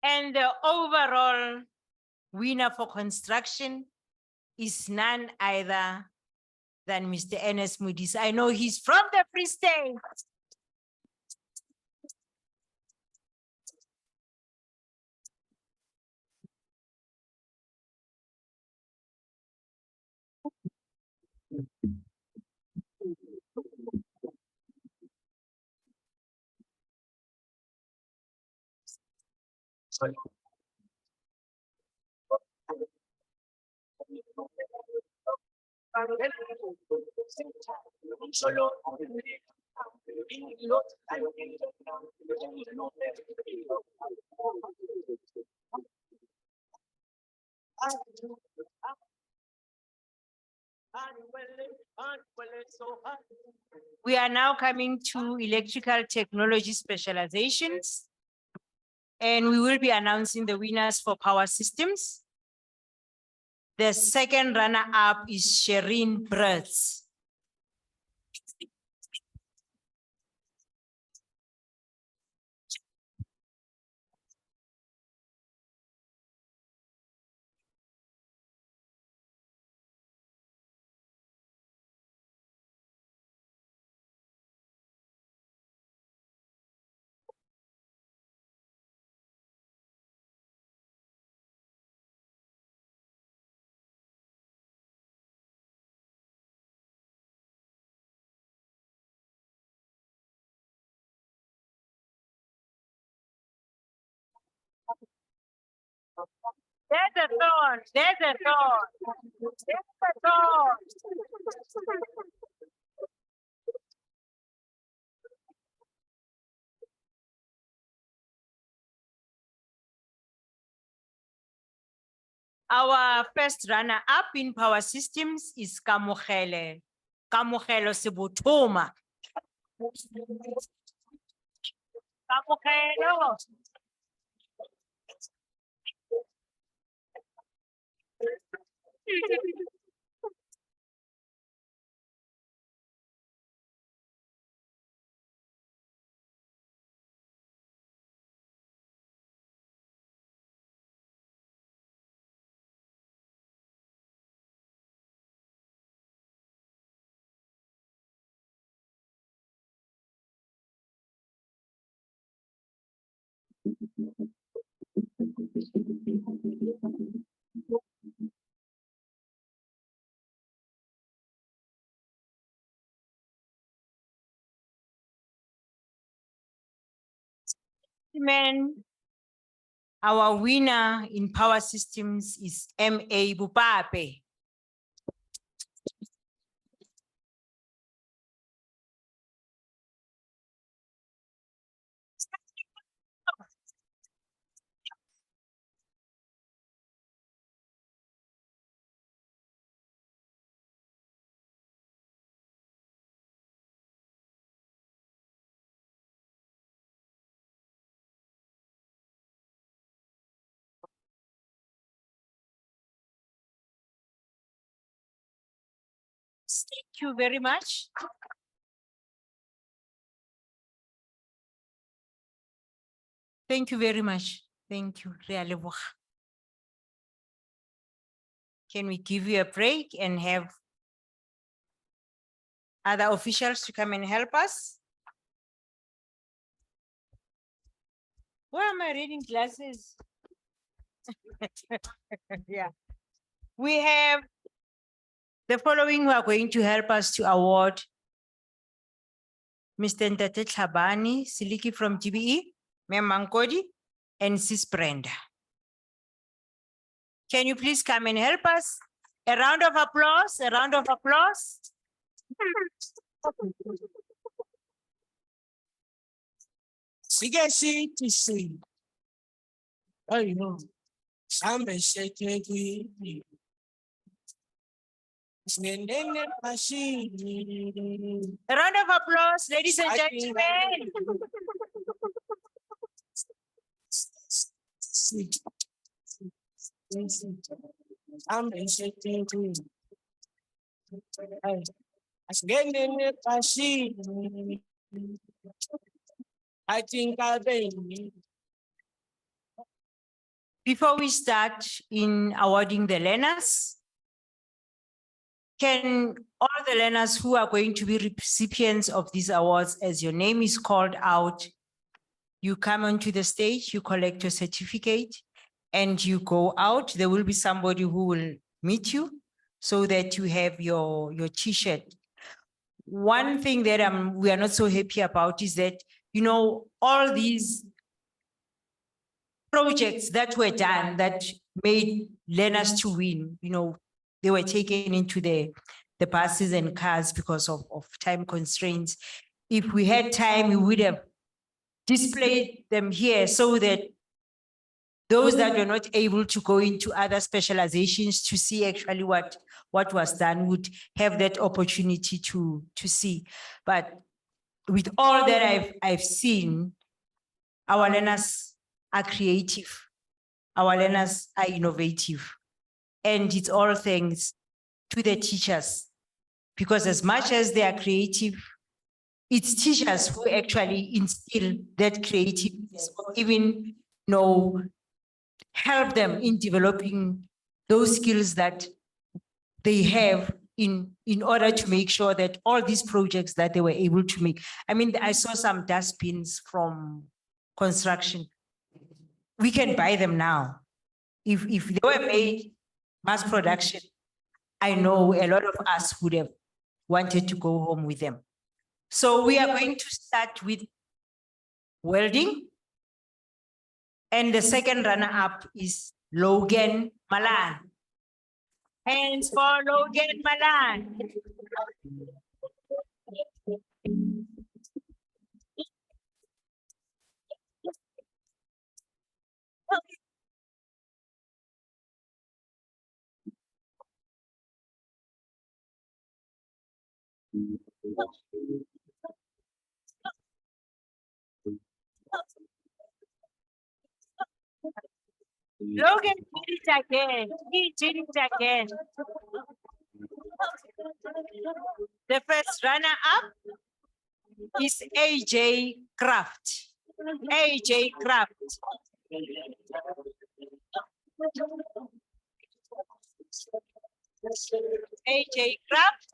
And the overall winner for construction is none other than Mr. Ernest Mudis. I know he's from the Free State. solo. We are now coming to electrical technology specializations. And we will be announcing the winners for power systems. The second runner-up is Shireen Brits. There's a thorn, there's a thorn, there's a thorn. Our first runner-up in power systems is Kamogelo Sebutoma. Kamogelo. Men, our winner in power systems is M.A. Bupape. Thank you very much. Thank you very much. Thank you. Re a leboga. Can we give you a break and have other officials to come and help us? Why am I reading glasses? Yeah. We have the following who are going to help us to award Mr. Ntate Tlhabani Siliki from GBE, Ma'am Mankodi, and Sis Brenda. Can you please come and help us? A round of applause, a round of applause. Sige sithi si. Ayo. Sambe sethekwini. Singendele phashini. A round of applause, ladies and gentlemen. Sambe sethekwini. Ayo. Singendele phashini. I think I'll be. Before we start in awarding the learners, can all the learners who are going to be recipients of these awards, as your name is called out, you come onto the stage, you collect your certificate, and you go out. There will be somebody who will meet you so that you have your T-shirt. One thing that we are not so happy about is that, you know, all these projects that were done that made learners to win, you know, they were taken into the buses and cars because of time constraints. If we had time, we would have displayed them here so that those that were not able to go into other specializations to see actually what was done would have that opportunity to see. But with all that I've seen, our learners are creative. Our learners are innovative. And it's all thanks to the teachers. Because as much as they are creative, it's teachers who actually instill that creativity, even help them in developing those skills that they have in order to make sure that all these projects that they were able to make. I mean, I saw some dustbins from construction. We can buy them now. If they were made mass production, I know a lot of us would have wanted to go home with them. So we are going to start with welding. And the second runner-up is Logan Malan. Hands for Logan Malan. Logan did it again. He did it again. The first runner-up is AJ Craft. AJ Craft. AJ Craft.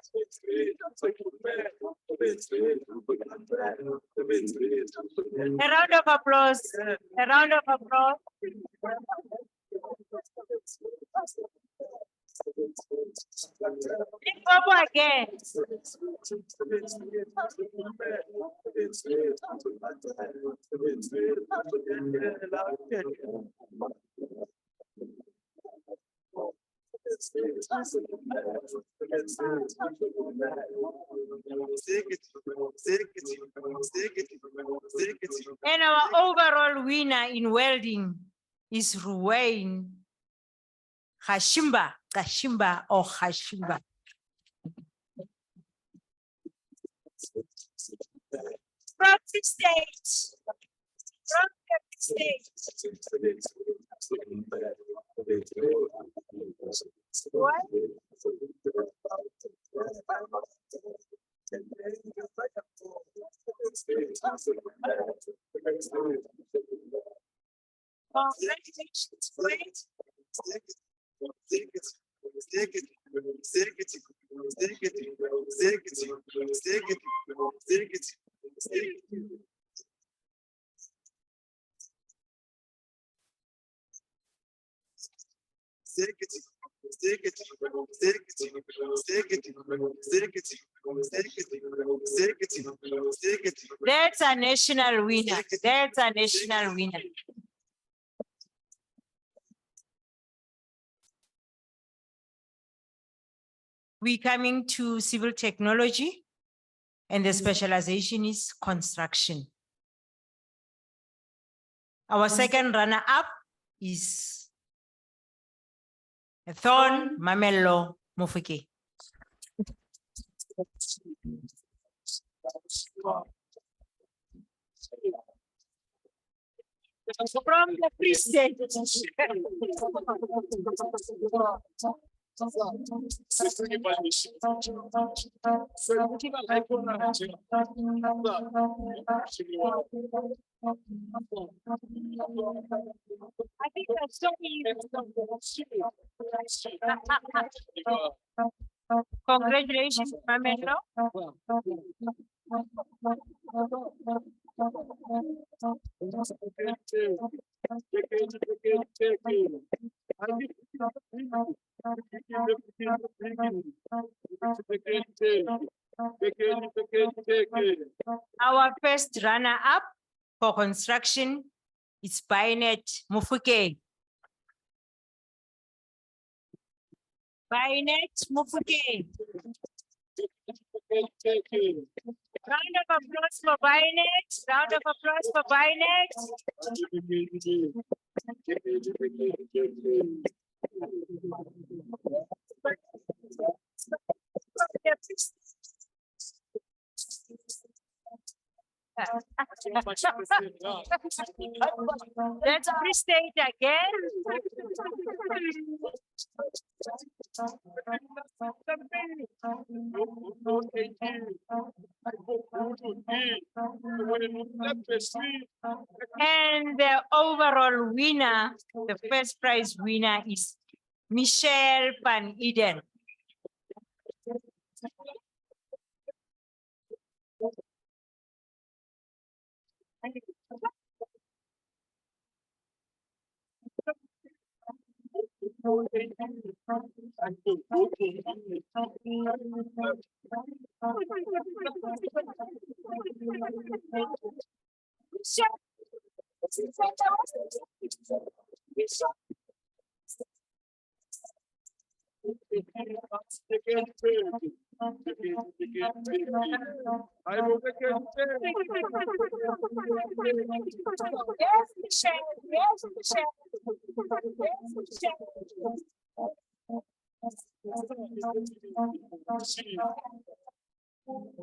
A round of applause. A round of applause. Limpopo again. And our overall winner in welding is Ruwain Hashimba, or Hashimba. From the stage. From the stage. What? Congratulations, great. That's a national winner. That's a national winner. We coming to civil technology and the specialization is construction. Our second runner-up is Thorn Mamelo Mufike. From the Free State. I think that's so Congratulations, Mamelo. Our first runner-up for construction is Bainet Mufuke. Bainet Mufuke. Round of applause for Bainet. Round of applause for Bainet. Let's restate again. And the overall winner, the first prize winner is Michelle Van Eden. Yes, Michelle. Yes, Michelle. Yes,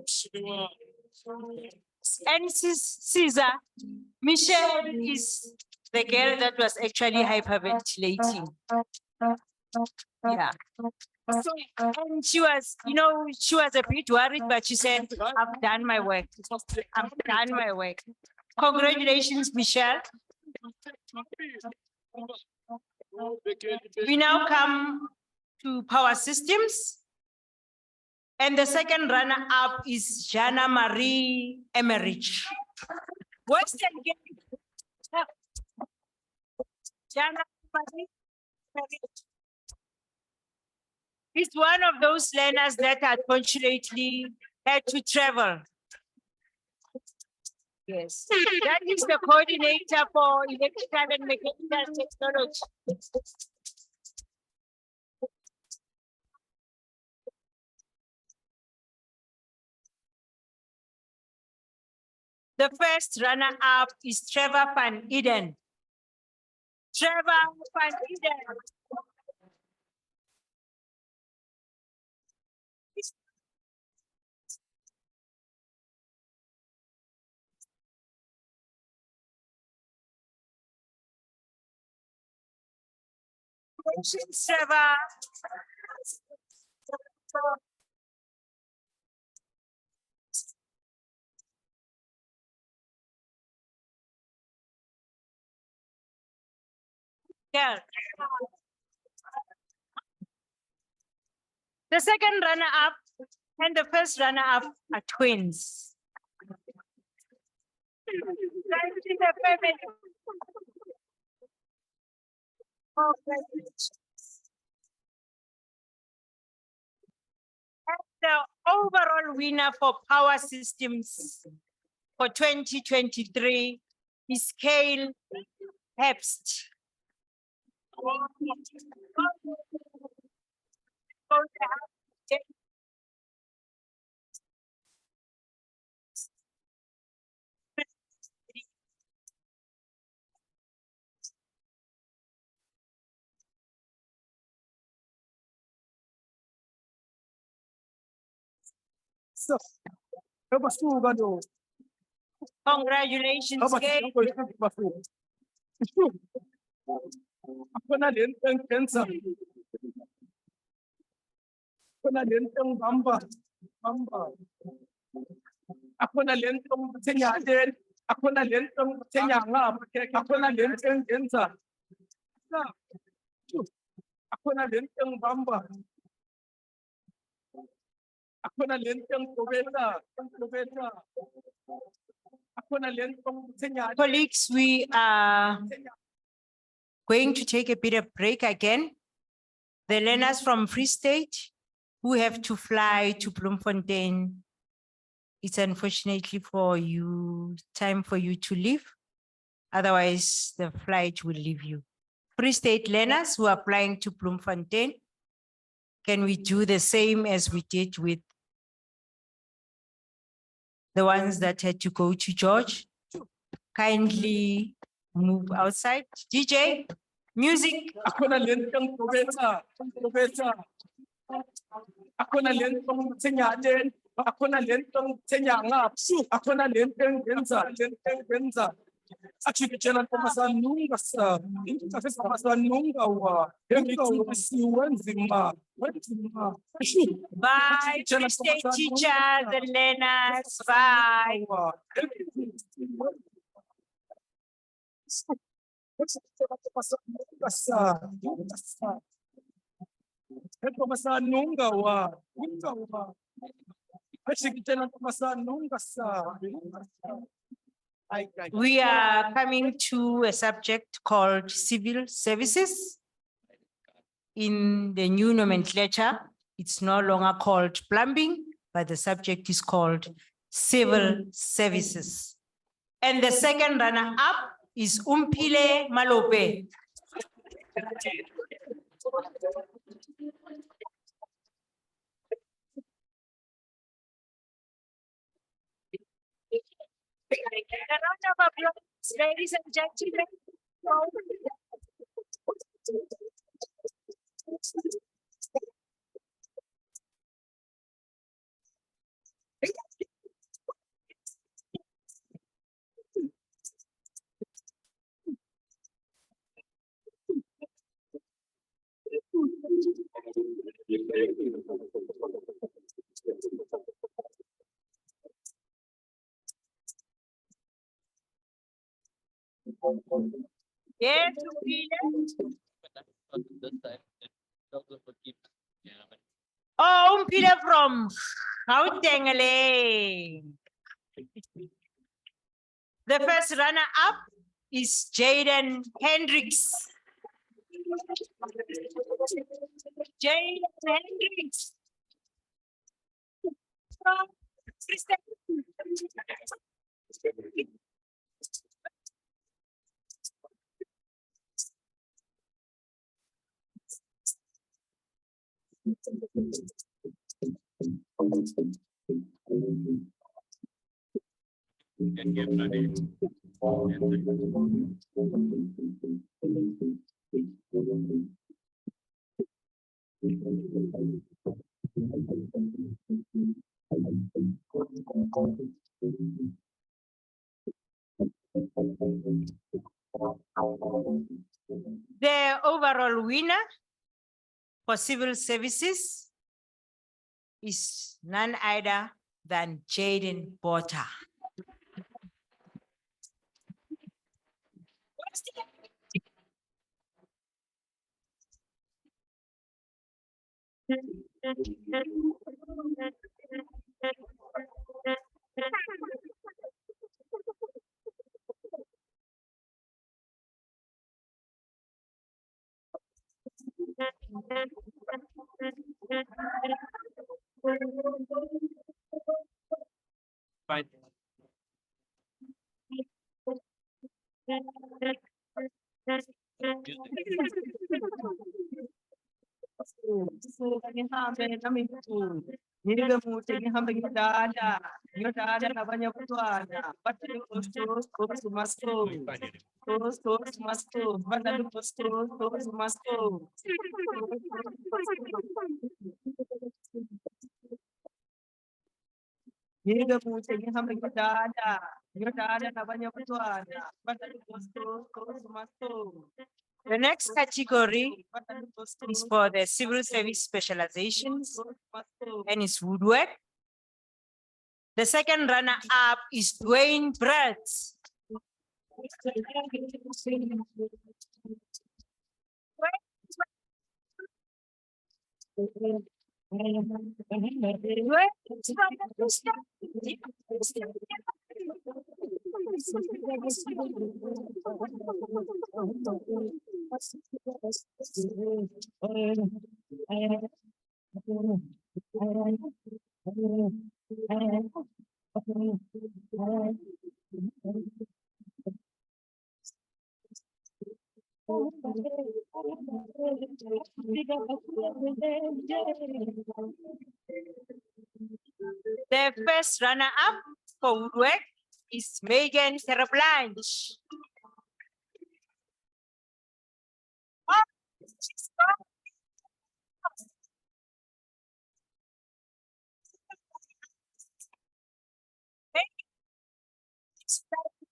Michelle. And Caesar, Michelle is the girl that was actually hyperventilating. Yeah. So, and she was, she was a bit worried, but she said, I've done my work. I've done my work. Congratulations, Michelle. We now come to power systems. And the second runner-up is Jana Marie Emmerich. Western Cape. Jana Marie Emmerich is one of those learners that unfortunately had to travel. Yes, that is the coordinator for electrical and mechanical technology. The first runner-up is Trevor Van Eden. Trevor Van Eden. Trevor. Yeah. The second runner-up and the first runner-up are twins. The overall winner for power systems for 2023 is Kale Herbst. Congratulations, Kale. Ako na din ang cancer. Ako na din ang bamba. Ako na din ang senyadin. Ako na din ang senyangap. Ako na din ang cancer. Ako na din ang bamba. Ako na din ang kubeta. Ako na din ang senyadin. Colleagues, we are going to take a bit of break again. The learners from Free State who have to fly to Bloemfontein, it's unfortunately for you, time for you to leave. Otherwise, the flight will leave you. Free State learners who are flying to Bloemfontein, can we do the same as we did with the ones that had to go to George? Kindly move outside. DJ, music. Ako na din ang kubeta. Ako na din ang senyadin. Ako na din ang senyangap. Ako na din ang genza. Actually, jalan pemasan nunga sa. Ini kasi pemasan nunga wa. Yang itu siwan zimba. Bye, Free State teachers and learners. Bye. Pemasan nunga wa. Actually, jalan pemasan nunga sa. We are coming to a subject called civil services. In the new nomenclature, it's no longer called plumbing, but the subject is called civil services. And the second runner-up is Umpile Malope. A round of applause, ladies and gentlemen. Yes, Umpile. Oh, Umpile from Gauteng. The first runner-up is Jaden Hendricks. Jaden Hendricks. From Free State. The overall winner for civil services is none other than Jaden Porter. Fine. Ngihambe nami ngithule. Ngike mude ngihambe ngidada. Ngiyodada nabanye abantwana. Bathi uStos, Stos, uMastos. Stos, Stos, uMastos. Badlala uStos, Stos, uMastos. Ngike mude ngihambe ngidada. Ngiyodada nabanye abantwana. Badlala uStos, Stos, uMastos. The next category Badlala uStos, is for the civil service specializations Stos, uMastos. and it's woodwork. The second runner-up is Dwayne Brett. The first runner-up for woodwork is Megan Terreblanche.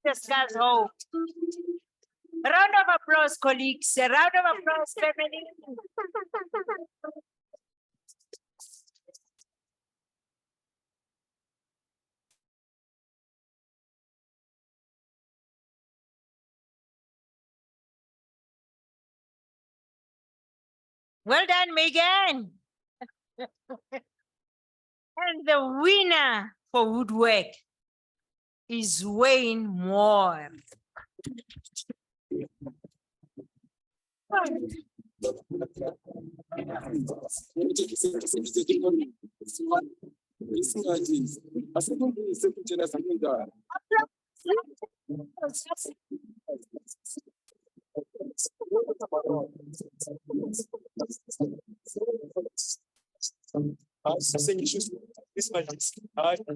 Discuss home. A round of applause, colleagues. A round of applause, family. Well done, Megan. And the winner for woodwork is Wayne Moore.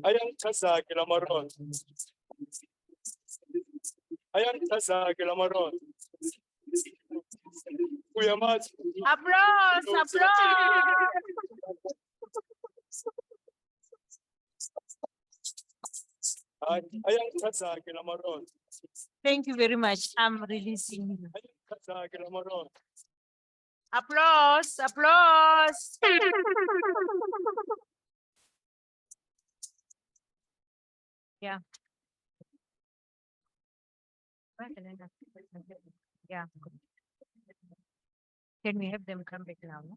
Ayangitazake lamaron. Ayangitazake lamaron. Uyamazi. Applause, applause. Ayangitazake lamaron. Thank you very much. I'm releasing you. Ayangitazake lamaron. Applause, applause. Yeah. Yeah. Can we have them come back now? No?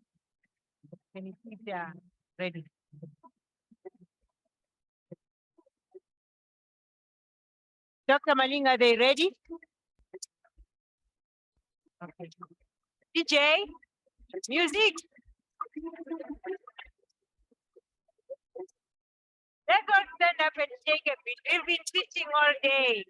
Can you see if they are ready? Dr. Maling, are they ready? Okay. DJ, music. Let's all stand up and take a beat. We've been teaching all day.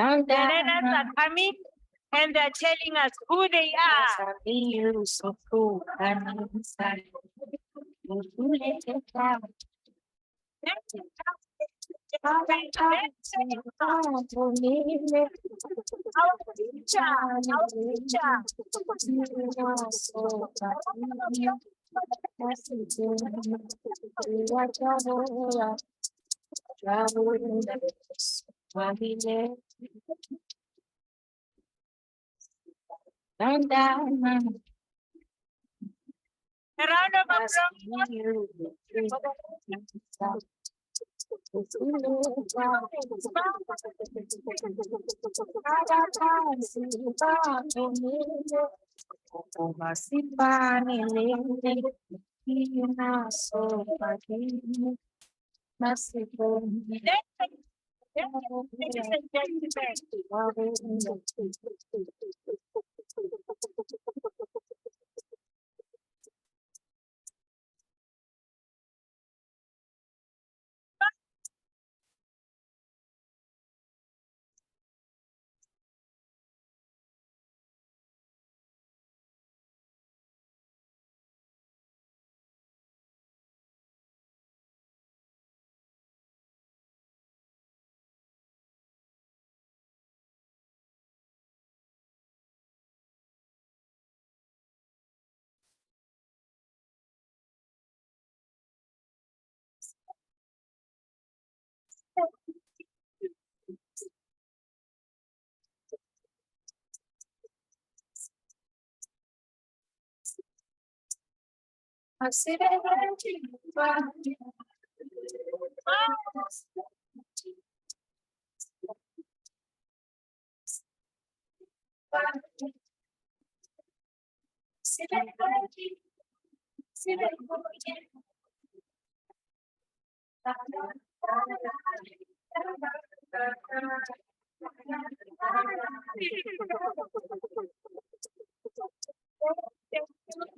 The learners are coming and they're telling us who they are. Our teacher. A round of applause.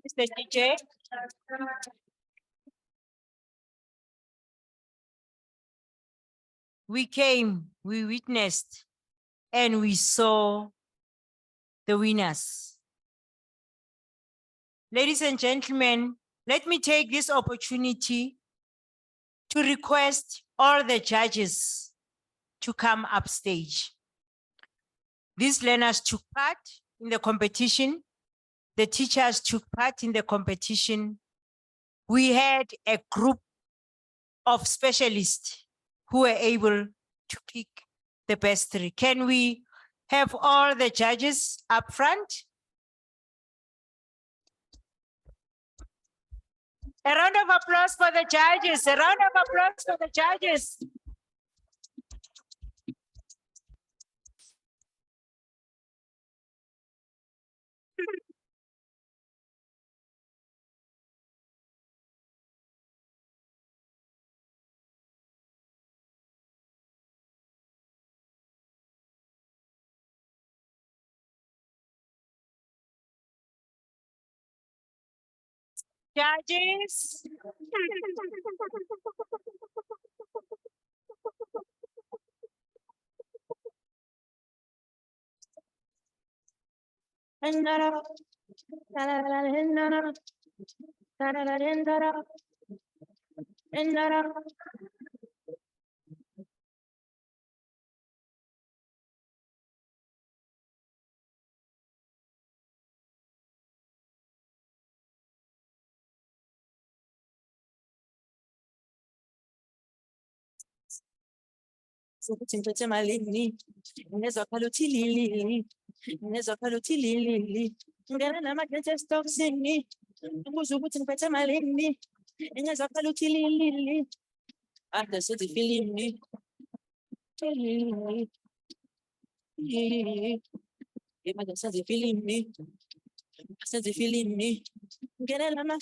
Mr. DJ. We came, we witnessed, and we saw the winners. Ladies and gentlemen, let me take this opportunity to request all the judges to come upstage. These learners took part in the competition. The teachers took part in the competition. We had a group of specialists who were able to pick the best three. Can we have all the judges up front? A round of applause for the judges. A round of applause for the judges. Judges. Ukuthi ngiphethe malini, ngezwakala uthi lili, ngezwakala uthi lili, ngena namagethe esitokisini, ubuza ukuthi ngiphethe malini, ngezwakala uthi lili, ade sethi filimi, lili, lili, imade sethi filimi, sethi filimi, ngena nama.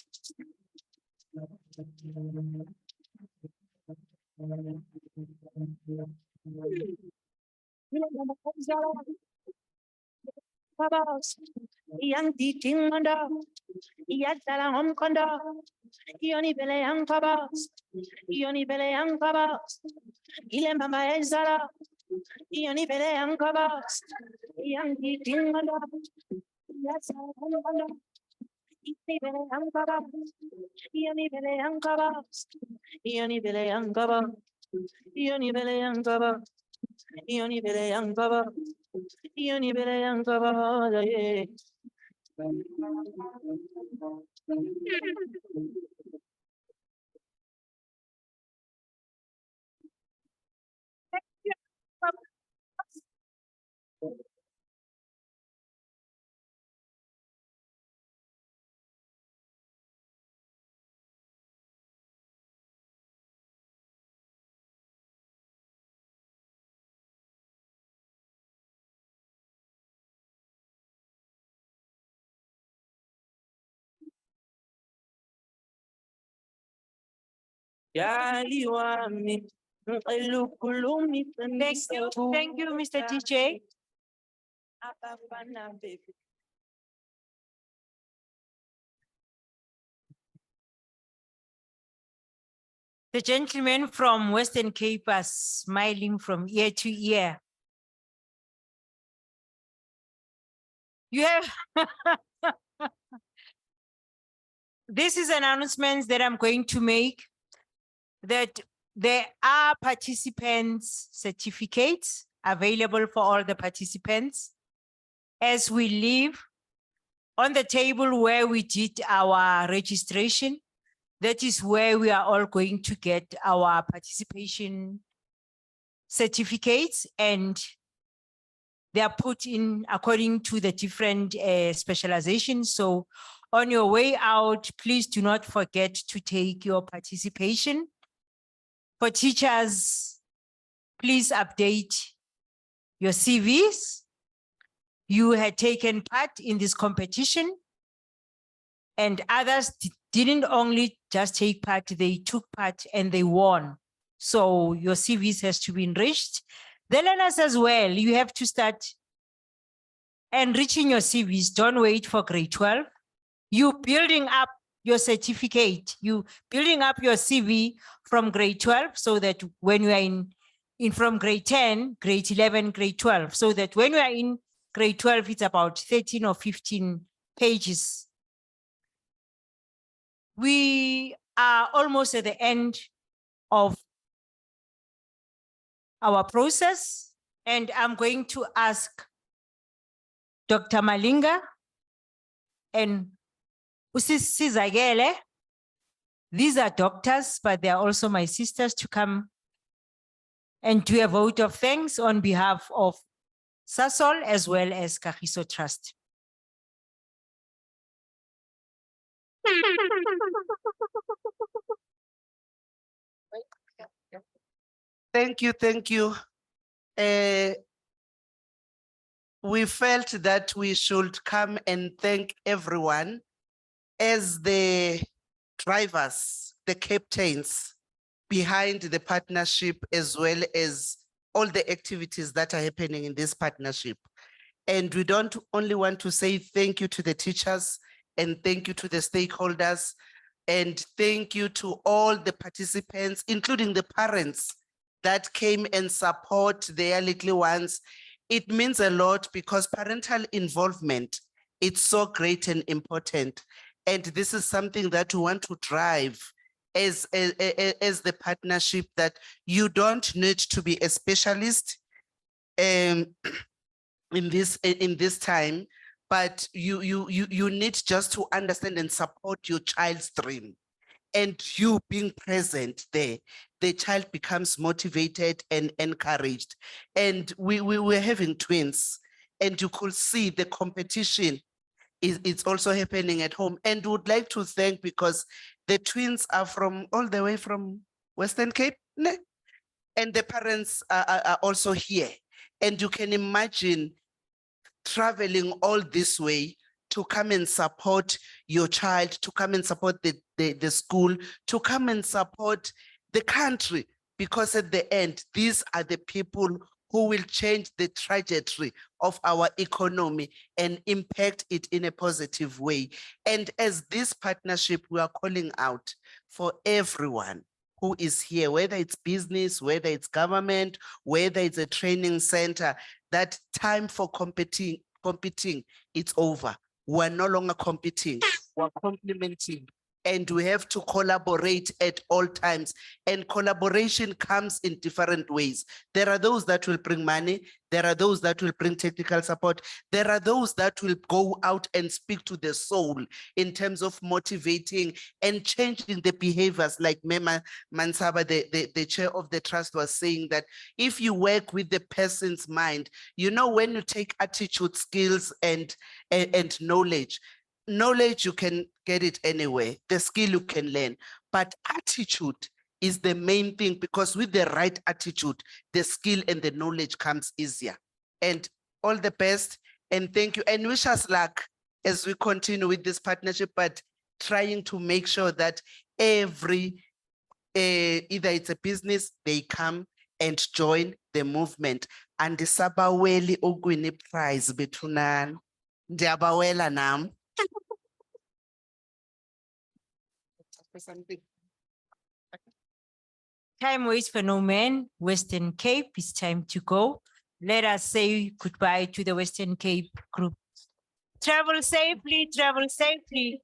Babas, yang titing manda, yadala omkonda, ioni bele yang babas, ioni bele yang babas, ile mama ezara, ioni bele yang babas, yang titing manda, yadala omkonda, ioni bele yang babas, ioni bele yang babas, ioni bele yang babas, ioni bele yang babas, ioni bele yang babas. Ioni bele yang kaba, Yali wami, elukulumi Thank you, Mr. DJ. Abafana baby. The gentleman from Western Cape are smiling from ear to ear. You have this is an announcement that I'm going to make, that there are participants' certificates available for all the participants as we leave on the table where we did our registration. That is where we are all going to get our participation certificates, and they are put in according to the different specializations. So on your way out, please do not forget to take your participation. For teachers, please update your CVs. You had taken part in this competition, and others didn't only just take part, they took part and they won. So your CVs has to be enriched. The learners as well, you have to start enriching your CVs. Don't wait for grade 12. You building up your certificate, you building up your CV from grade 12, so that when you are in from grade 10, grade 11, grade 12, so that when you are in grade 12, it's about 13 or 15 pages. We are almost at the end of our process, and I'm going to ask Dr. Malinga and Usisizagele. These are doctors, but they are also my sisters, to come and do a vote of thanks on behalf of Sasol as well as Kagiso Trust. Thank you, thank you. We felt that we should come and thank everyone as the drivers, the captains behind the partnership, as well as all the activities that are happening in this partnership. And we don't only want to say thank you to the teachers and thank you to the stakeholders and thank you to all the participants, including the parents that came and support their little ones. It means a lot because parental involvement, it's so great and important. And this is something that we want to drive as the partnership, that you don't need to be a specialist in this time, but you need just to understand and support your child's dream. And you being present there, the child becomes motivated and encouraged. And we were having twins, and you could see the competition it's also happening at home. And would like to thank, because the twins are from all the way from Western Cape, ne? And the parents are also here. And you can imagine traveling all this way to come and support your child, to come and support the school, to come and support the country, because at the end, these are the people who will change the trajectory of our economy and impact it in a positive way. And as this partnership, we are calling out for everyone who is here, whether it's business, whether it's government, whether it's a training center, that time for competing, it's over. We're no longer competing, we're complementing and we have to collaborate at all times. And collaboration comes in different ways. There are those that will bring money. There are those that will bring technical support. There are those that will go out and speak to the soul in terms of motivating and changing the behaviors. Like Mema Mansaba, the chair of the trust, was saying that if you work with the person's mind, you know, when you take attitude, skills, and knowledge, you can get it anywhere. The skill you can learn, but attitude is the main thing, because with the right attitude, the skill and the knowledge comes easier. And all the best, and thank you, and wish us luck as we continue with this partnership, but trying to make sure that every, either it's a business, they come and join the movement. And the Sabaweli Ogwini Prize betunan. Ndiabawela nam. Time waits for no man. Western Cape, it's time to go. Let us say goodbye to the Western Cape group. Travel safely, travel safely.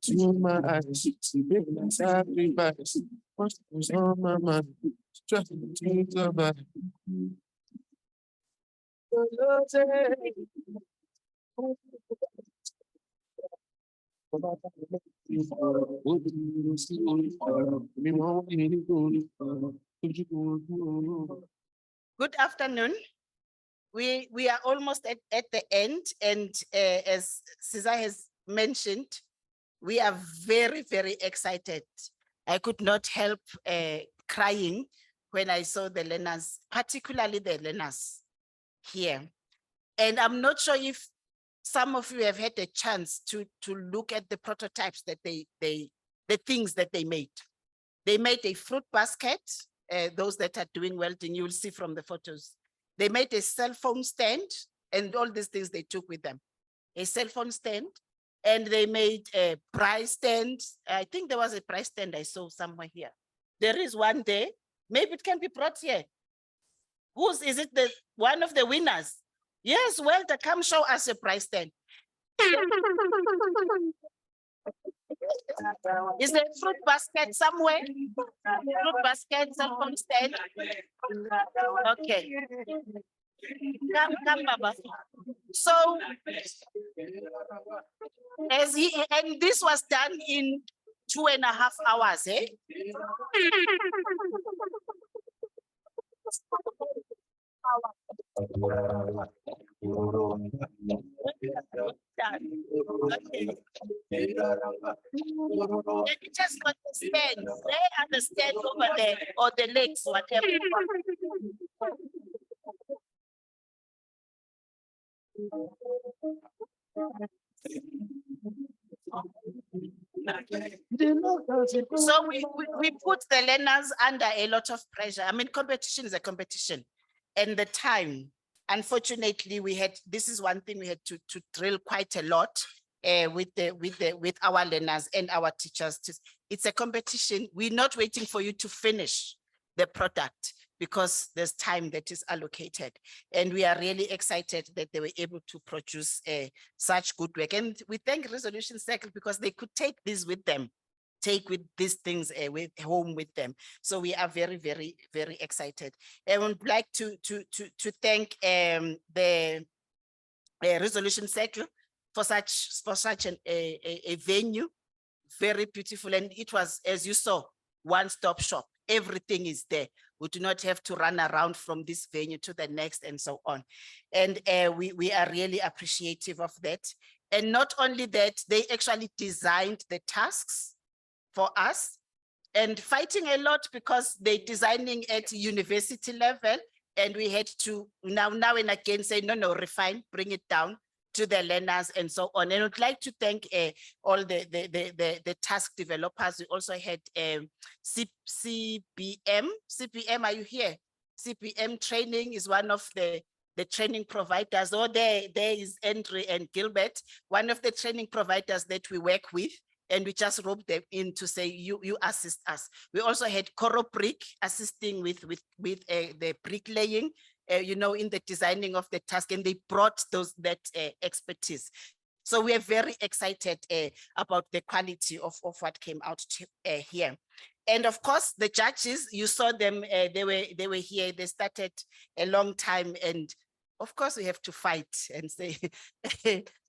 To my eyes, big sacrifice. What was on my mind? Just to survive. Good afternoon. We are almost at the end, and as Cesar has mentioned, we are very, very excited. I could not help crying when I saw the learners, particularly the learners here. And I'm not sure if some of you have had a chance to look at the prototypes that the things that they made. They made a fruit basket. Those that are doing welding, you will see from the photos. They made a cell phone stand, and all these things they took with them. A cell phone stand, and they made a prize stand. I think there was a prize stand I saw somewhere here. There is one there. Maybe it can be brought here. Is it the one of the winners? Yes, well, come show us a prize stand. Is there a fruit basket somewhere? Fruit basket, cell phone stand. Okay. Come, Baba. So, and this was done in 2.5 hours, eh? They just understand. They understand over there, or the legs, whatever. So we put the learners under a lot of pressure. I mean, competition is a competition, and the time. Unfortunately, this is one thing we had to drill quite a lot with our learners and our teachers. It's a competition. We're not waiting for you to finish the product, because there's time that is allocated. And we are really excited that they were able to produce such good work. And we thank Resolution Circle, because they could take this with them, take with these things home with them. So we are very, very, very excited. I would like to thank the Resolution Circle for such a venue, very beautiful. And it was, as you saw, one-stop shop. Everything is there. We do not have to run around from this venue to the next and so on. And we are really appreciative of that. And not only that, they actually designed the tasks for us. and fighting a lot because they're designing at university level. And we had to now and again say, no, refine, bring it down to the learners and so on. And I'd like to thank all the task developers. We also had CPM. CPM, are you here? CPM training is one of the training providers. Oh, there is Andre and Gilbert, one of the training providers that we work with. And we just roped them in to say, you assist us. We also had Coro Brick assisting with the bricklaying, in the designing of the task, and they brought that expertise. So we are very excited about the quality of what came out here. And of course, the judges, you saw them, they were here, they started a long time, and of course we have to fight and say,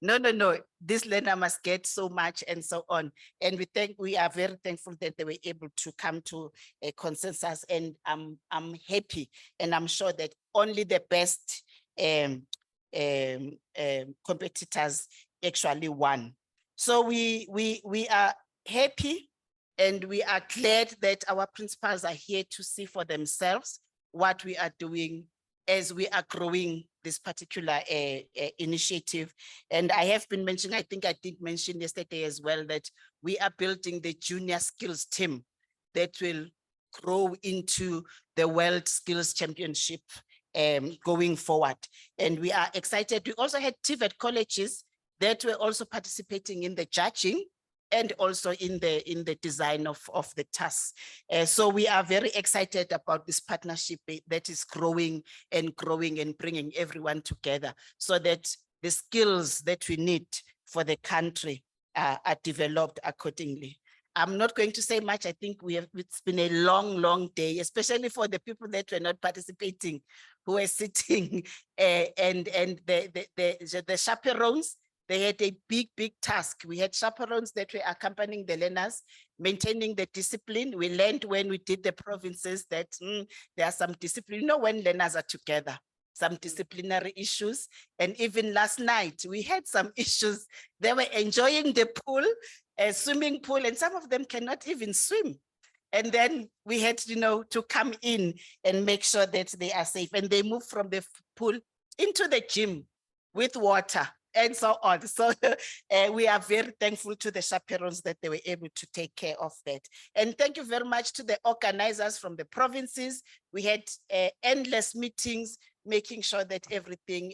no, this learner must get so much and so on. And we are very thankful that they were able to come to a consensus, and I'm happy, and I'm sure that only the best competitors actually won. So we are happy, and we are glad that our principals are here to see for themselves what we are doing as we are growing this particular initiative. And I have been mentioning, I think I did mention yesterday as well, that we are building the junior skills team that will grow into the World Skills Championship going forward. And we are excited. We also had TVET colleges that were also participating in the judging and also in the design of the tasks. So we are very excited about this partnership that is growing and bringing everyone together so that the skills that we need for the country are developed accordingly. I'm not going to say much. I think it's been a long day, especially for the people that were not participating, who were sitting and the chaperones. They had a big task. We had chaperones that were accompanying the learners, maintaining the discipline. We learned when we did the provinces that there are some discipline, when learners are together, some disciplinary issues. And even last night, we had some issues. They were enjoying the pool, a swimming pool, and some of them cannot even swim. And then we had, to come in and make sure that they are safe. And they moved from the pool into the gym with water and so on. So we are very thankful to the chaperones that they were able to take care of that. And thank you very much to the organizers from the provinces. We had endless meetings, making sure that everything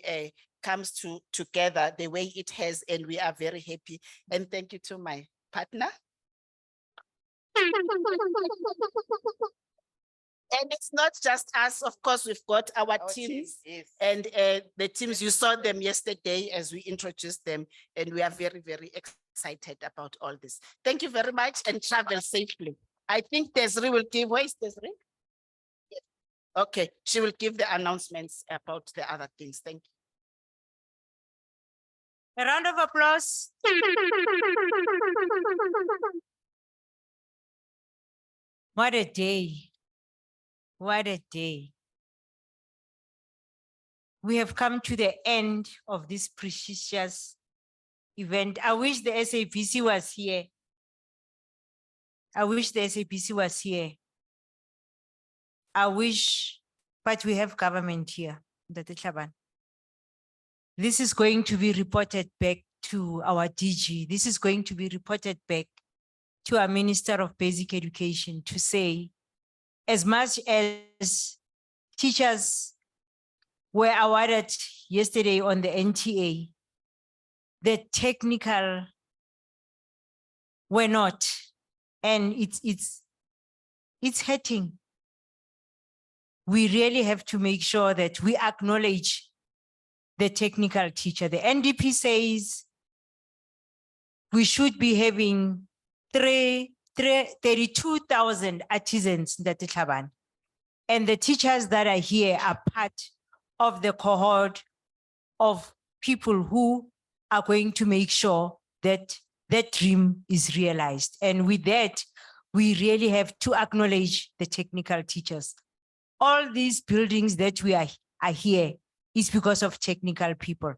comes together the way it has, and we are very happy. And thank you to my partner. And it's not just us, of course, we've got our teams, and the teams, you saw them yesterday as we introduced them, and we are very excited about all this. Thank you very much, and travel safely. I think Desiree will give, where is Desiree? Yes. Okay, she will give the announcements about the other things. Thank you. A round of applause. What a day. What a day. We have come to the end of this prestigious event. I wish the SAPC was here. I wish the SAPC was here. I wish, but we have government here. This is going to be reported back to our DG. This is going to be reported back to our Minister of Basic Education to say, as much as teachers were awarded yesterday on the NTA, the technical were not, and it's hurting. We really have to make sure that we acknowledge the technical teacher. The NDP says we should be having 32,000 artisans in the Tlaban. And the teachers that are here are part of the cohort of people who are going to make sure that that dream is realized. And with that, we really have to acknowledge the technical teachers. All these buildings that we are here is because of technical people.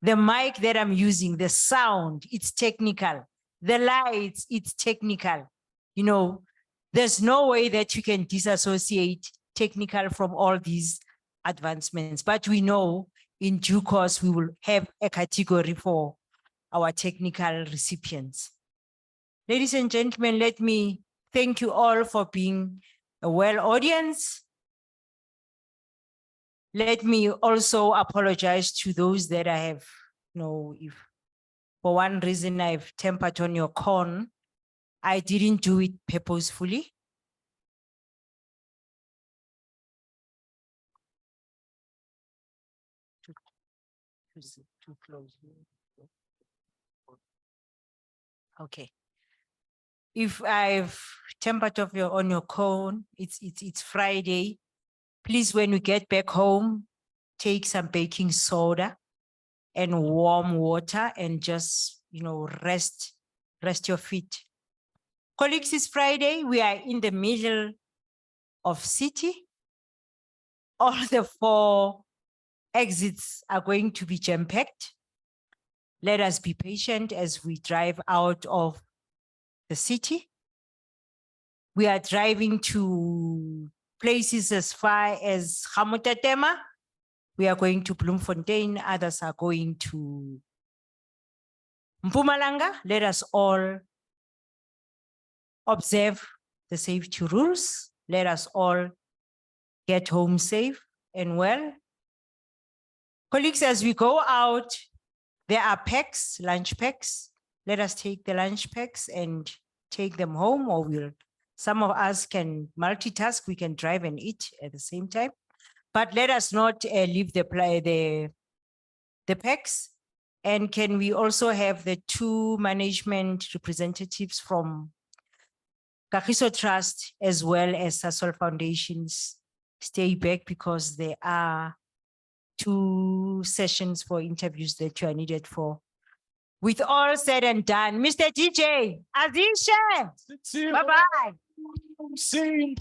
The mic that I'm using, the sound, it's technical. The lights, it's technical. There's no way that you can disassociate technical from all these advancements, but we know in due course, we will have a category for our technical recipients. Ladies and gentlemen, let me thank you all for being a well audience. Let me also apologize to those that I have, if for one reason I've tempered on your corn, I didn't do it purposefully. Too close. Okay. If I've tempered off on your corn, it's Friday. Please, when we get back home, take some baking soda and warm water and just, rest your feet. Colleagues, it's Friday. We are in the middle of city. All the 4 exits are going to be jam-packed. Let us be patient as we drive out of the city. We are driving to places as far as Hamutatema. We are going to Bloemfontein. Others are going to Mpumalanga. Let us all observe the safety rules. Let us all get home safe and well. Colleagues, as we go out, there are packs, lunch packs. Let us take the lunch packs and take them home, or some of us can multitask. We can drive and eat at the same time. But let us not leave the packs. And can we also have the 2 management representatives from Kagiso Trust as well as Sasol Foundations stay back, because there are 2 sessions for interviews that you are needed for. With all said and done, Mr. DJ, Azisha, bye-bye. Sing,